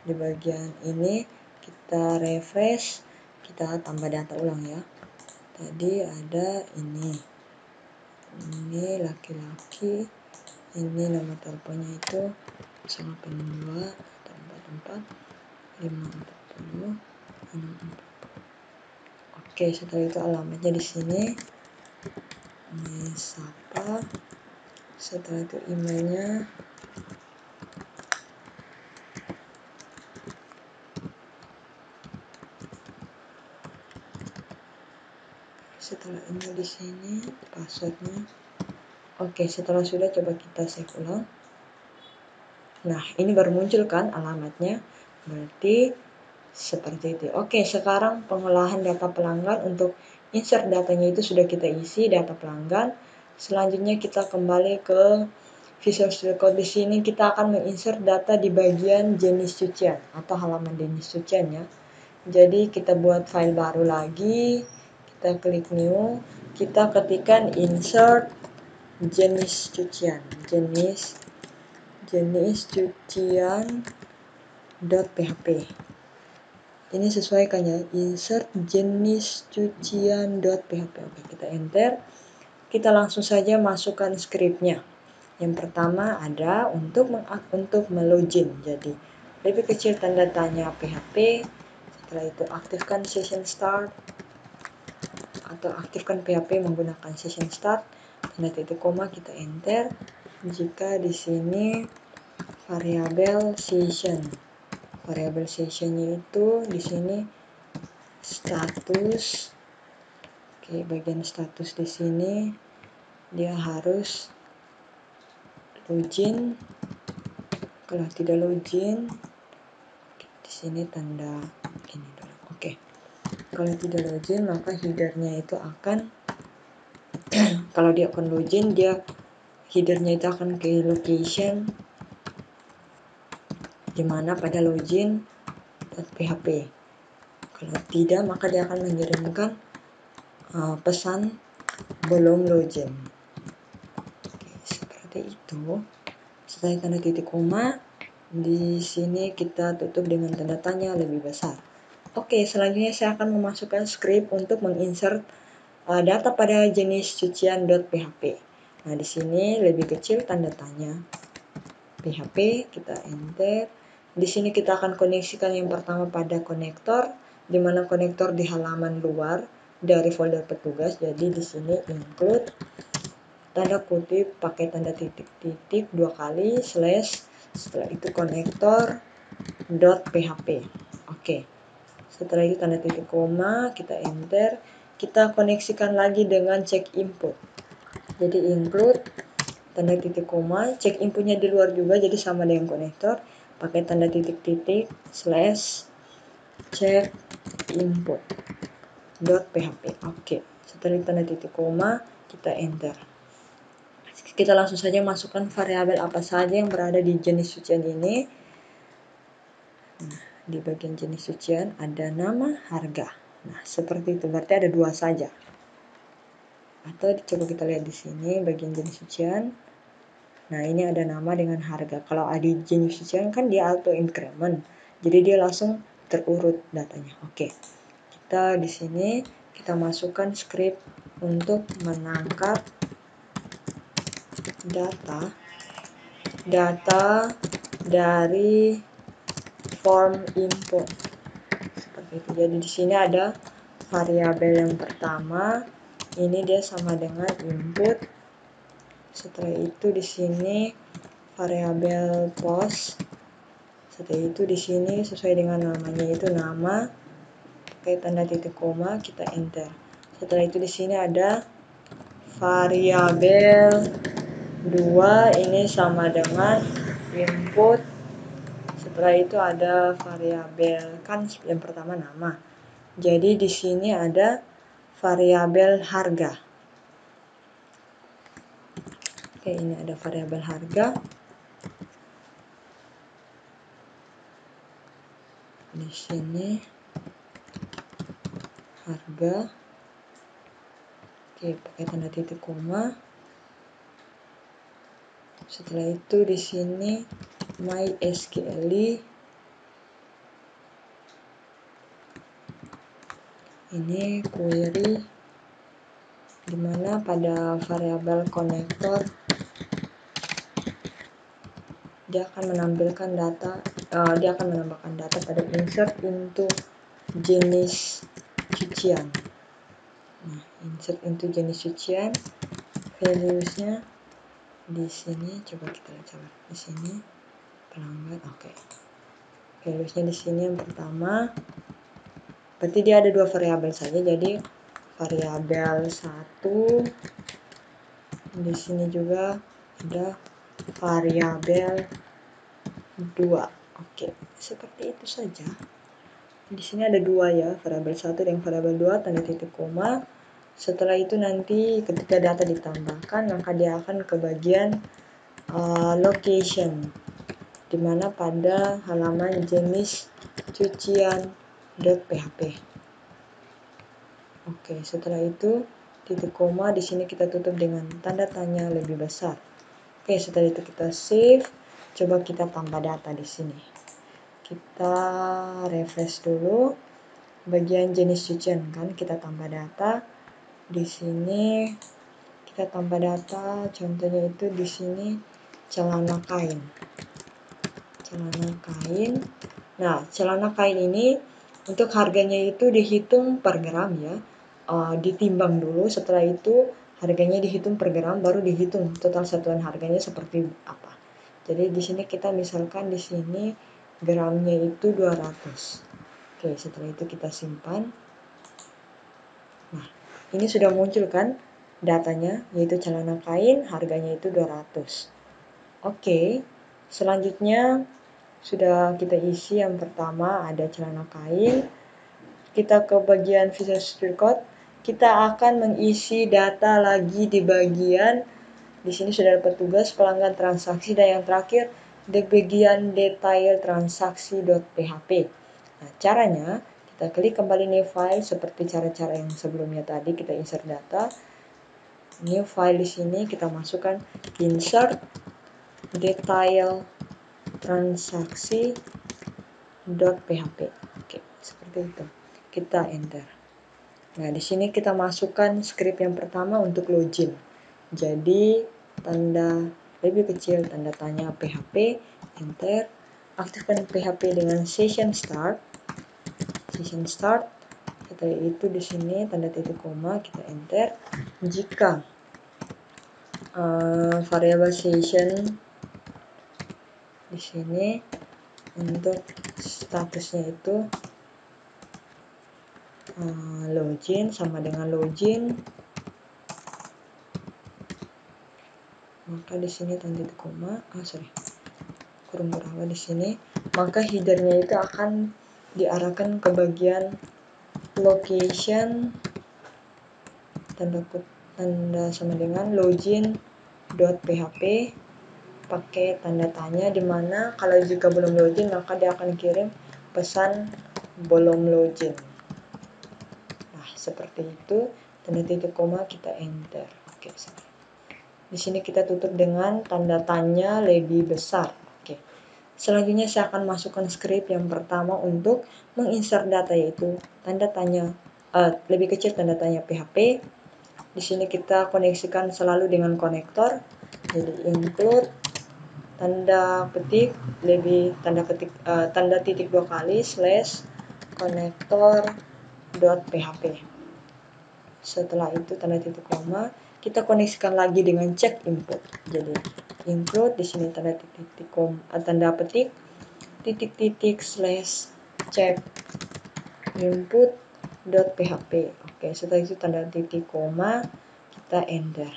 Di bagian ini kita refresh, kita tambah data ulang ya. Tadi ada ini laki-laki, ini nomor teleponnya itu 082 44 540 640. Oke, setelah itu alamatnya di sini. Ini Sapa. Setelah itu emailnya. Setelah email di sini, passwordnya. Oke, setelah sudah coba kita save ulang. Nah, ini baru muncul kan alamatnya. Berarti seperti itu. Oke, sekarang pengolahan data pelanggan. Untuk insert datanya itu sudah kita isi data pelanggan. Selanjutnya kita kembali ke Visual Studio Code. Di sini kita akan menginsert data di bagian jenis cucian atau halaman jenis cucian ya. Jadi kita buat file baru lagi. Kita klik new, kita ketikkan insert jenis cucian, jenis cucian .php. Ini sesuaikan ya, insert jenis cucian .php. Oke, kita enter. Kita langsung saja masukkan scriptnya. Yang pertama ada untuk melogin. Jadi lebih kecil tanda tanya PHP. Setelah itu aktifkan session start atau aktifkan PHP menggunakan session start, tanda titik koma, kita enter. Jika di sini variabel sessionnya itu di sini status. Oke, bagian status di sini dia harus login. Kalau tidak login, di sini tanda ini dulu. Oke. Kalau tidak login, maka headernya itu akan kalau dia akan login, headernya itu akan ke location dimana pada login .php. Kalau tidak, maka dia akan mengirimkan pesan belum login. Oke, seperti itu. Setelah tanda titik koma, di sini kita tutup dengan tanda tanya lebih besar. Oke, selanjutnya saya akan memasukkan script untuk menginsert data pada jenis cucian .php. Nah, di sini lebih kecil tanda tanya PHP, kita enter. Di sini kita akan koneksikan yang pertama pada konektor, di mana konektor di halaman luar dari folder petugas. Jadi di sini include tanda kutip pakai tanda titik-titik 2 kali slash, setelah itu konektor .php. Oke. Setelah itu tanda titik koma, kita enter. Kita koneksikan lagi dengan check input. Jadi include tanda titik koma, check inputnya di luar juga, jadi sama dengan konektor, pakai tanda titik-titik slash check input .php. Oke, setelah tanda titik koma, kita enter. Kita langsung saja masukkan variabel apa saja yang berada di jenis cucian ini. Nah, di bagian jenis cucian ada nama, harga. Nah, seperti itu, berarti ada dua saja. Atau coba kita lihat di sini bagian jenis cucian. Nah, ini ada nama dengan harga. Kalau ada jenis cucian kan dia auto increment. Jadi dia langsung terurut datanya. Oke. Kita di sini kita masukkan script untuk menangkap data dari form info. Seperti itu. Jadi di sini ada variabel yang pertama, ini dia sama dengan input. Setelah itu di sini variabel post. Setelah itu di sini sesuai dengan namanya itu nama, pakai tanda titik koma, kita enter. Setelah itu di sini ada variabel 2, ini sama dengan input. Setelah itu ada variabel, kan yang pertama nama. Jadi di sini ada variabel harga. Oke, ini ada variabel harga. Di sini harga. Oke, pakai tanda titik koma. Setelah itu di sini MySQL. Ini query dimana pada variabel konektor dia akan menampilkan data, dia akan menambahkan data pada insert into jenis cucian. Nah, insert into jenis cucian, values-nya di sini, coba kita lihat di sini pelanggan. Oke. Values-nya di sini yang pertama, berarti dia ada dua variabel saja, jadi variabel 1. Di sini juga ada variabel 2. Oke, seperti itu saja. Di sini ada dua ya, variabel 1 dan variabel 2, tanda titik koma. Setelah itu nanti ketika data ditambahkan, maka dia akan ke bagian location, dimana pada halaman jenis cucian.php. Oke, setelah itu titik koma di sini kita tutup dengan tanda tanya lebih besar. Oke, setelah itu kita save. Coba kita tambah data di sini. Kita refresh dulu. Bagian jenis cucian kan kita tambah data. Di sini kita tambah data. Contohnya itu di sini celana kain. Celana kain. Nah, celana kain ini untuk harganya itu dihitung per gram ya. Ditimbang dulu, setelah itu harganya dihitung per gram, baru dihitung total satuan harganya seperti apa. Jadi di sini kita misalkan di sini gramnya itu 200. Oke, setelah itu kita simpan. Nah, ini sudah muncul kan datanya, yaitu celana kain, harganya itu 200. Oke, selanjutnya sudah kita isi yang pertama ada celana kain. Kita ke bagian Visual Studio Code, kita akan mengisi data lagi di bagian di sini sudah dapat tugas pelanggan transaksi, dan yang terakhir di bagian detail transaksi.php. Nah, caranya kita klik kembali new file seperti cara-cara yang sebelumnya tadi, kita insert data. New file di sini kita masukkan insert detail transaksi.php. Oke, seperti itu. Kita enter. Nah, di sini kita masukkan script yang pertama untuk login. Jadi tanda lebih kecil tanda tanya PHP, enter. Aktifkan PHP dengan session start. Setelah itu di sini tanda titik koma, kita enter. Jika variabel session di sini untuk statusnya itu login, sama dengan login, maka di sini tanda titik koma, kurung di sini, maka headernya itu akan diarahkan ke bagian location, tanda sama dengan login.php, pakai tanda tanya, dimana kalau jika belum login maka dia akan kirim pesan belum login. Nah, seperti itu, tanda titik koma kita enter. Oke, di sini kita tutup dengan tanda tanya lebih besar. Oke. Selanjutnya saya akan masukkan script yang pertama untuk menginsert data, yaitu tanda tanya lebih kecil tanda tanya PHP. Di sini kita koneksikan selalu dengan konektor. Jadi include tanda petik tanda titik 2 kali slash konektor.php. Setelah itu tanda titik koma, kita koneksikan lagi dengan check input. Jadi include di sini tanda petik titik slash check input.php. Oke, setelah itu tanda titik koma, kita enter.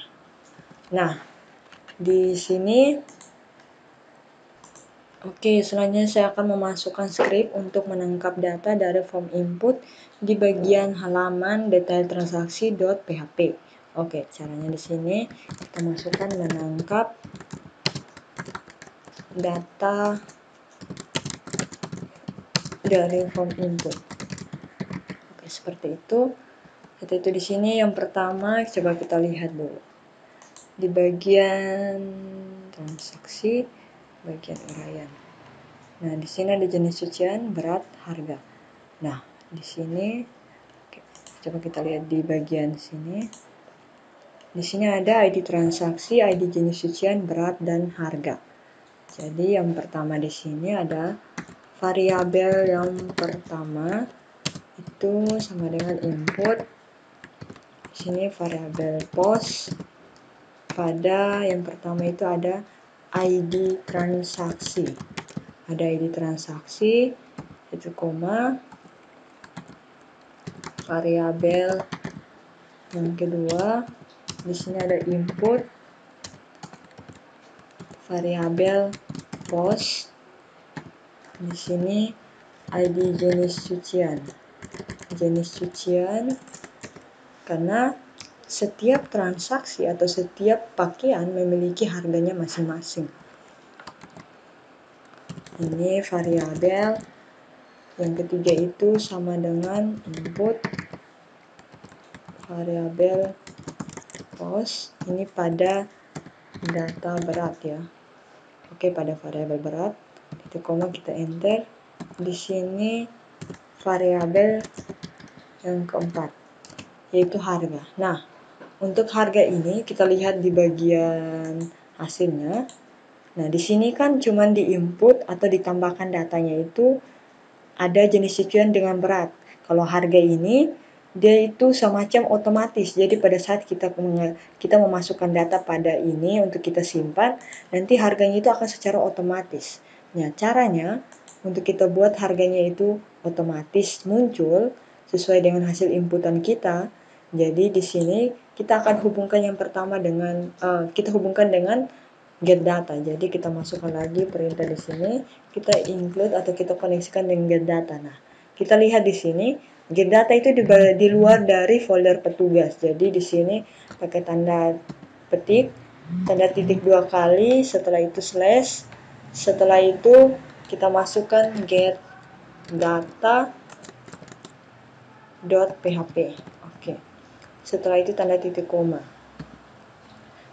Nah, di sini selanjutnya saya akan memasukkan script untuk menangkap data dari form input di bagian halaman detail transaksi.php. Oke, caranya di sini kita masukkan menangkap data dari form input. Oke, seperti itu. Seperti itu di sini yang pertama coba kita lihat dulu. Di bagian transaksi, bagian uraian. Nah, di sini ada jenis cucian, berat, harga. Nah, di sini coba kita lihat di bagian sini. Di sini ada ID transaksi, ID jenis cucian, berat, dan harga. Jadi yang pertama di sini ada variabel yang pertama itu sama dengan input. Di sini variabel post. Pada yang pertama itu ada ID transaksi. Ada ID transaksi, itu koma, variabel yang kedua, di sini ada input, variabel post, di sini ID jenis cucian, karena setiap transaksi atau setiap pakaian memiliki harganya masing-masing. Ini variabel yang ketiga itu sama dengan input, variabel post, ini pada data berat ya. Oke, pada variabel berat, itu koma kita enter. Di sini variabel yang keempat yaitu harga. Nah, untuk harga ini kita lihat di bagian hasilnya. Nah, di sini kan cuman di input atau ditambahkan datanya itu ada jenis cucian dengan berat. Kalau harga ini dia itu semacam otomatis. Jadi pada saat kita memasukkan data pada ini untuk kita simpan, nanti harganya itu akan secara otomatis. Nah, caranya untuk kita buat harganya itu otomatis muncul sesuai dengan hasil inputan kita. Jadi di sini kita akan hubungkan yang pertama dengan get data. Jadi kita masukkan lagi perintah di sini, kita include atau kita koneksikan dengan get data. Nah, kita lihat di sini get data itu di luar dari folder petugas. Jadi di sini pakai tanda petik, tanda titik 2 kali, setelah itu slash, setelah itu kita masukkan get data.php. Oke. Setelah itu tanda titik koma.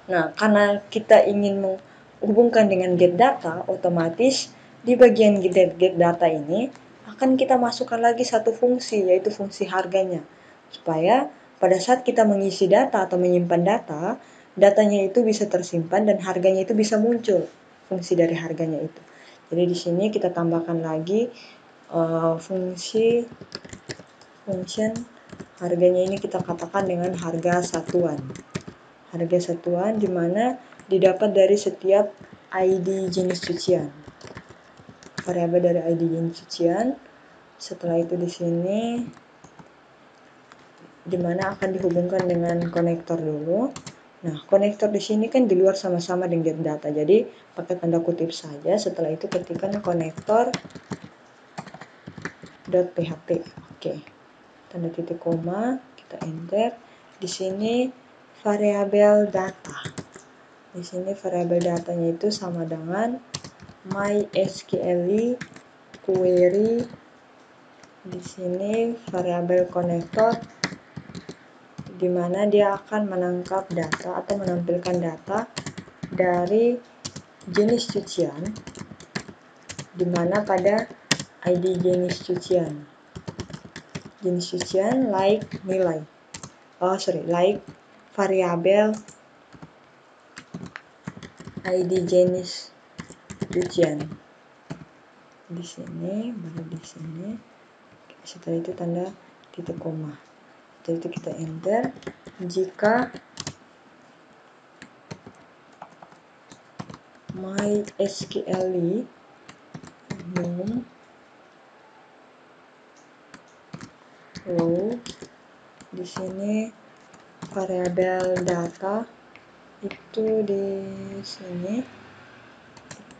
Nah, karena kita ingin menghubungkan dengan get data, otomatis di bagian get data ini akan kita masukkan lagi satu fungsi, yaitu fungsi harganya. Supaya pada saat kita mengisi data atau menyimpan data, datanya itu bisa tersimpan dan harganya itu bisa muncul, fungsi dari harganya itu. Jadi di sini kita tambahkan lagi function harganya ini kita katakan dengan harga satuan. Harga satuan di mana didapat dari setiap ID jenis cucian. Variabel dari ID jenis cucian. Setelah itu di sini di mana akan dihubungkan dengan konektor dulu. Nah, konektor di sini kan di luar sama-sama dengan get data. Jadi pakai tanda kutip saja. Setelah itu ketikkan konektor.php. Oke. Tanda titik koma, kita enter. Di sini variabel data. Di sini variabel datanya itu sama dengan MySQL query Di sini variabel konektor, di mana dia akan menangkap data atau menampilkan data dari jenis cucian, di mana pada ID jenis cucian like nilai, like variabel ID jenis cucian. Di sini, baru di sini. Setelah itu tanda titik koma. Setelah itu kita enter. Jika MySQL num row, di sini variabel data itu di sini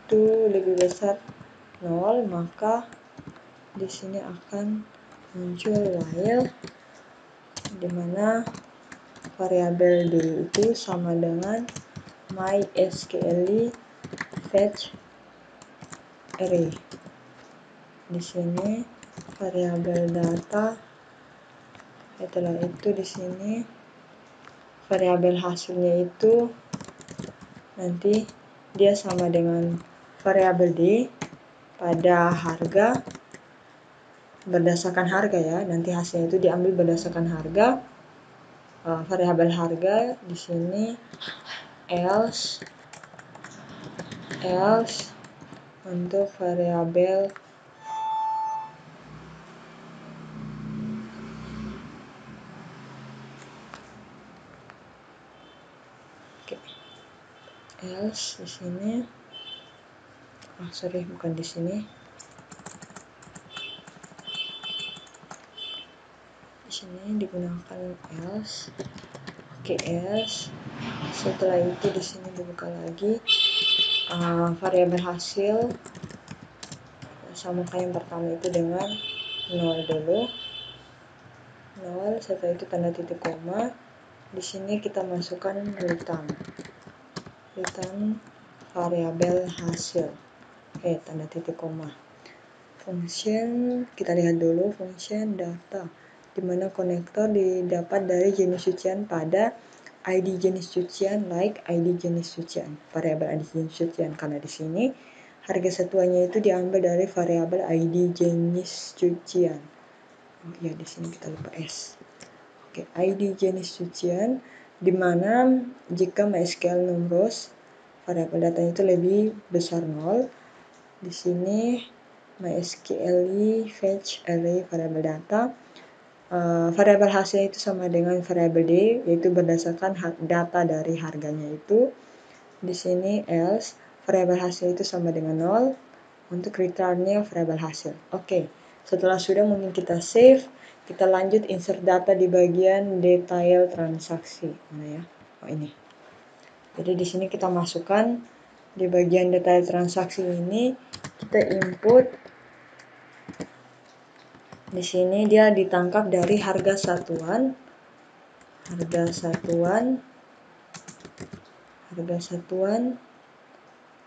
itu lebih besar 0, maka di sini akan muncul while, di mana variabel d itu sama dengan MySQL fetch array. Di sini variabel data, setelah itu di sini variabel hasilnya itu nanti dia sama dengan variabel d pada harga, berdasarkan harga ya, nanti hasilnya itu diambil berdasarkan harga. Variabel harga di sini else untuk variabel else di sini, bukan di sini. Di sini digunakan else. else. Setelah itu di sini dibuka lagi variabel hasil, sama kayak yang pertama itu dengan 0 dulu. 0, setelah itu tanda titik koma. Di sini kita masukkan return variabel hasil. Tanda titik koma. Function, kita lihat dulu function data, di mana konektor didapat dari jenis cucian pada ID jenis cucian like ID jenis cucian, variabel ID jenis cucian, karena di sini harga satuannya itu diambil dari variabel ID jenis cucian. Di sini kita lupa S. ID jenis cucian, di mana jika MySQL num rows variabel datanya itu lebih besar 0, di sini MySQL fetch array variabel data, variabel hasilnya itu sama dengan variabel d, yaitu berdasarkan data dari harganya itu. Di sini else, variabel hasil itu sama dengan 0, untuk returnnya variabel hasil. Setelah sudah, mungkin kita save. Kita lanjut insert data di bagian detail transaksi. Mana ya? Ini. Jadi di sini kita masukkan di bagian detail transaksi ini, kita input. Di sini dia ditangkap dari harga satuan,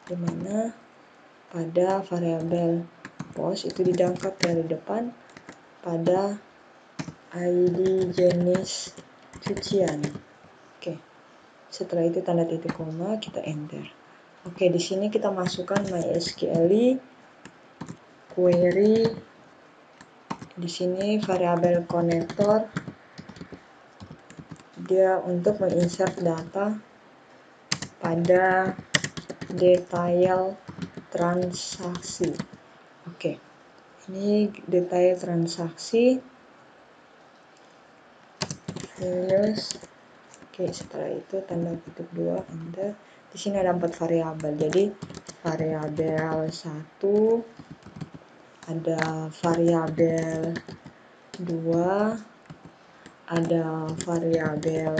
di mana pada variabel post itu ditangkap dari depan pada ID jenis cucian. Setelah itu tanda titik koma, kita enter. Di sini kita masukkan MySQL query. Di sini variabel konektor, dia untuk menginsert data pada detail transaksi. Ini detail transaksi. Setelah itu tanda kutip 2, enter. Di sini ada 4 variabel. Jadi variabel 1, ada variabel 2, ada variabel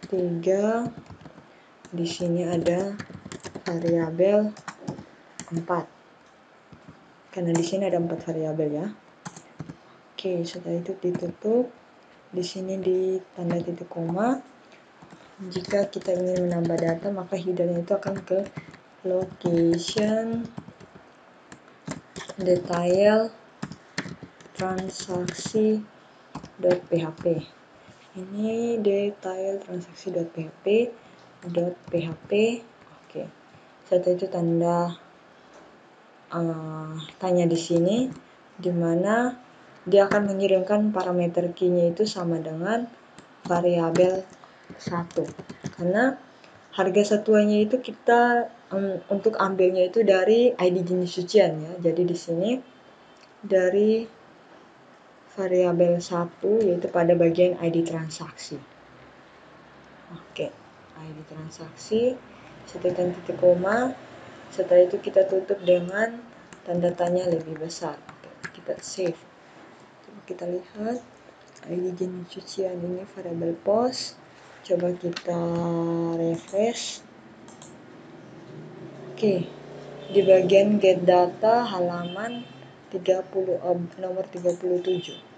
3, di sini ada variabel 4. Karena di sini ada 4 variabel ya. Setelah itu ditutup. Di sini di tanda titik koma. Jika kita ingin menambah data, maka headernya itu akan ke location detail transaksi.php. Ini detail transaksi.php. Oke. Setelah itu tanya di sini, dimana dia akan mengirimkan parameter key-nya itu sama dengan variabel 1. Karena harga satuannya itu kita untuk ambilnya itu dari ID jenis sucian ya. Jadi di sini dari variabel 1 yaitu pada bagian ID transaksi. Oke, ID transaksi, setelah titik koma, setelah itu kita tutup dengan tanda tanya lebih besar. Oke, kita save. Coba kita lihat ID jenis cucian ini variabel post. Coba kita refresh. Oke, di bagian get data halaman nomor 37.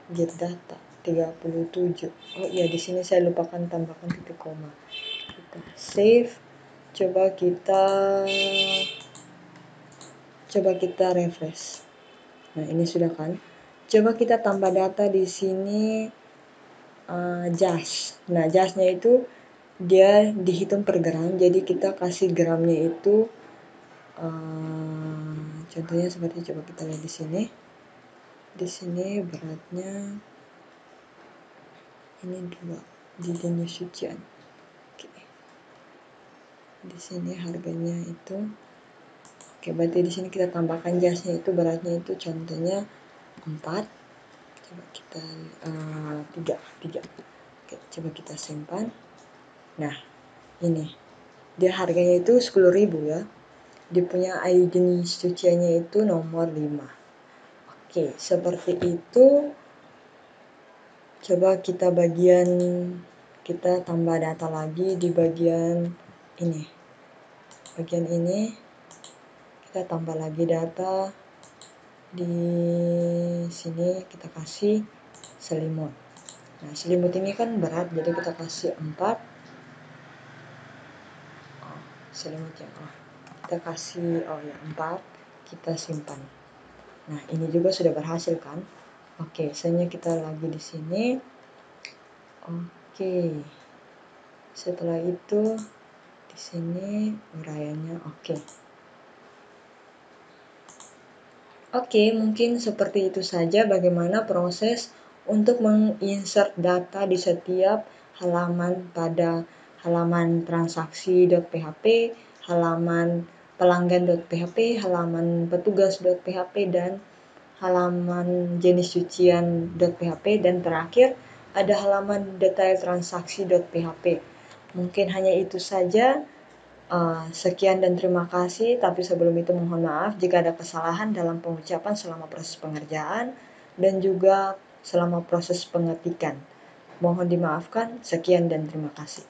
Get data 37. Oh iya, di sini saya lupakan tambahkan titik koma. Kita save. Coba kita refresh. Nah, ini sudah kan. Coba kita tambah data di sini jas. Nah, jasnya itu dia dihitung per gram. Jadi kita kasih gramnya itu contohnya seperti, coba kita lihat di sini. Di sini beratnya ini 2 di jenis sucian. Oke. Di sini harganya itu. Oke, berarti di sini kita tambahkan jasnya itu beratnya itu contohnya 4. Coba kita 3. Oke, coba kita simpan. Nah, ini dia harganya itu 10.000 ya. Dia punya ID jenis cuciannya itu nomor 5. Oke, seperti itu. Coba kita tambah data lagi di bagian ini. Bagian ini kita tambah lagi data. Di sini kita kasih selimut. Nah, selimut ini kan berat, jadi kita kasih 4. Selimutnya kita kasih 4. Kita simpan. Nah, ini juga sudah berhasil kan? Oke, selanjutnya kita lagi di sini. Oke. Setelah itu di sini uraiannya oke. Oke, mungkin seperti itu saja bagaimana proses untuk menginsert data di setiap halaman pada halaman transaksi.php, halaman pelanggan.php, halaman petugas.php, dan halaman jenis cucian.php, dan terakhir ada halaman detail transaksi.php. Mungkin hanya itu saja. Sekian dan terima kasih, tapi sebelum itu mohon maaf jika ada kesalahan dalam pengucapan selama proses pengerjaan dan juga selama proses pengetikan. Mohon dimaafkan. Sekian dan terima kasih.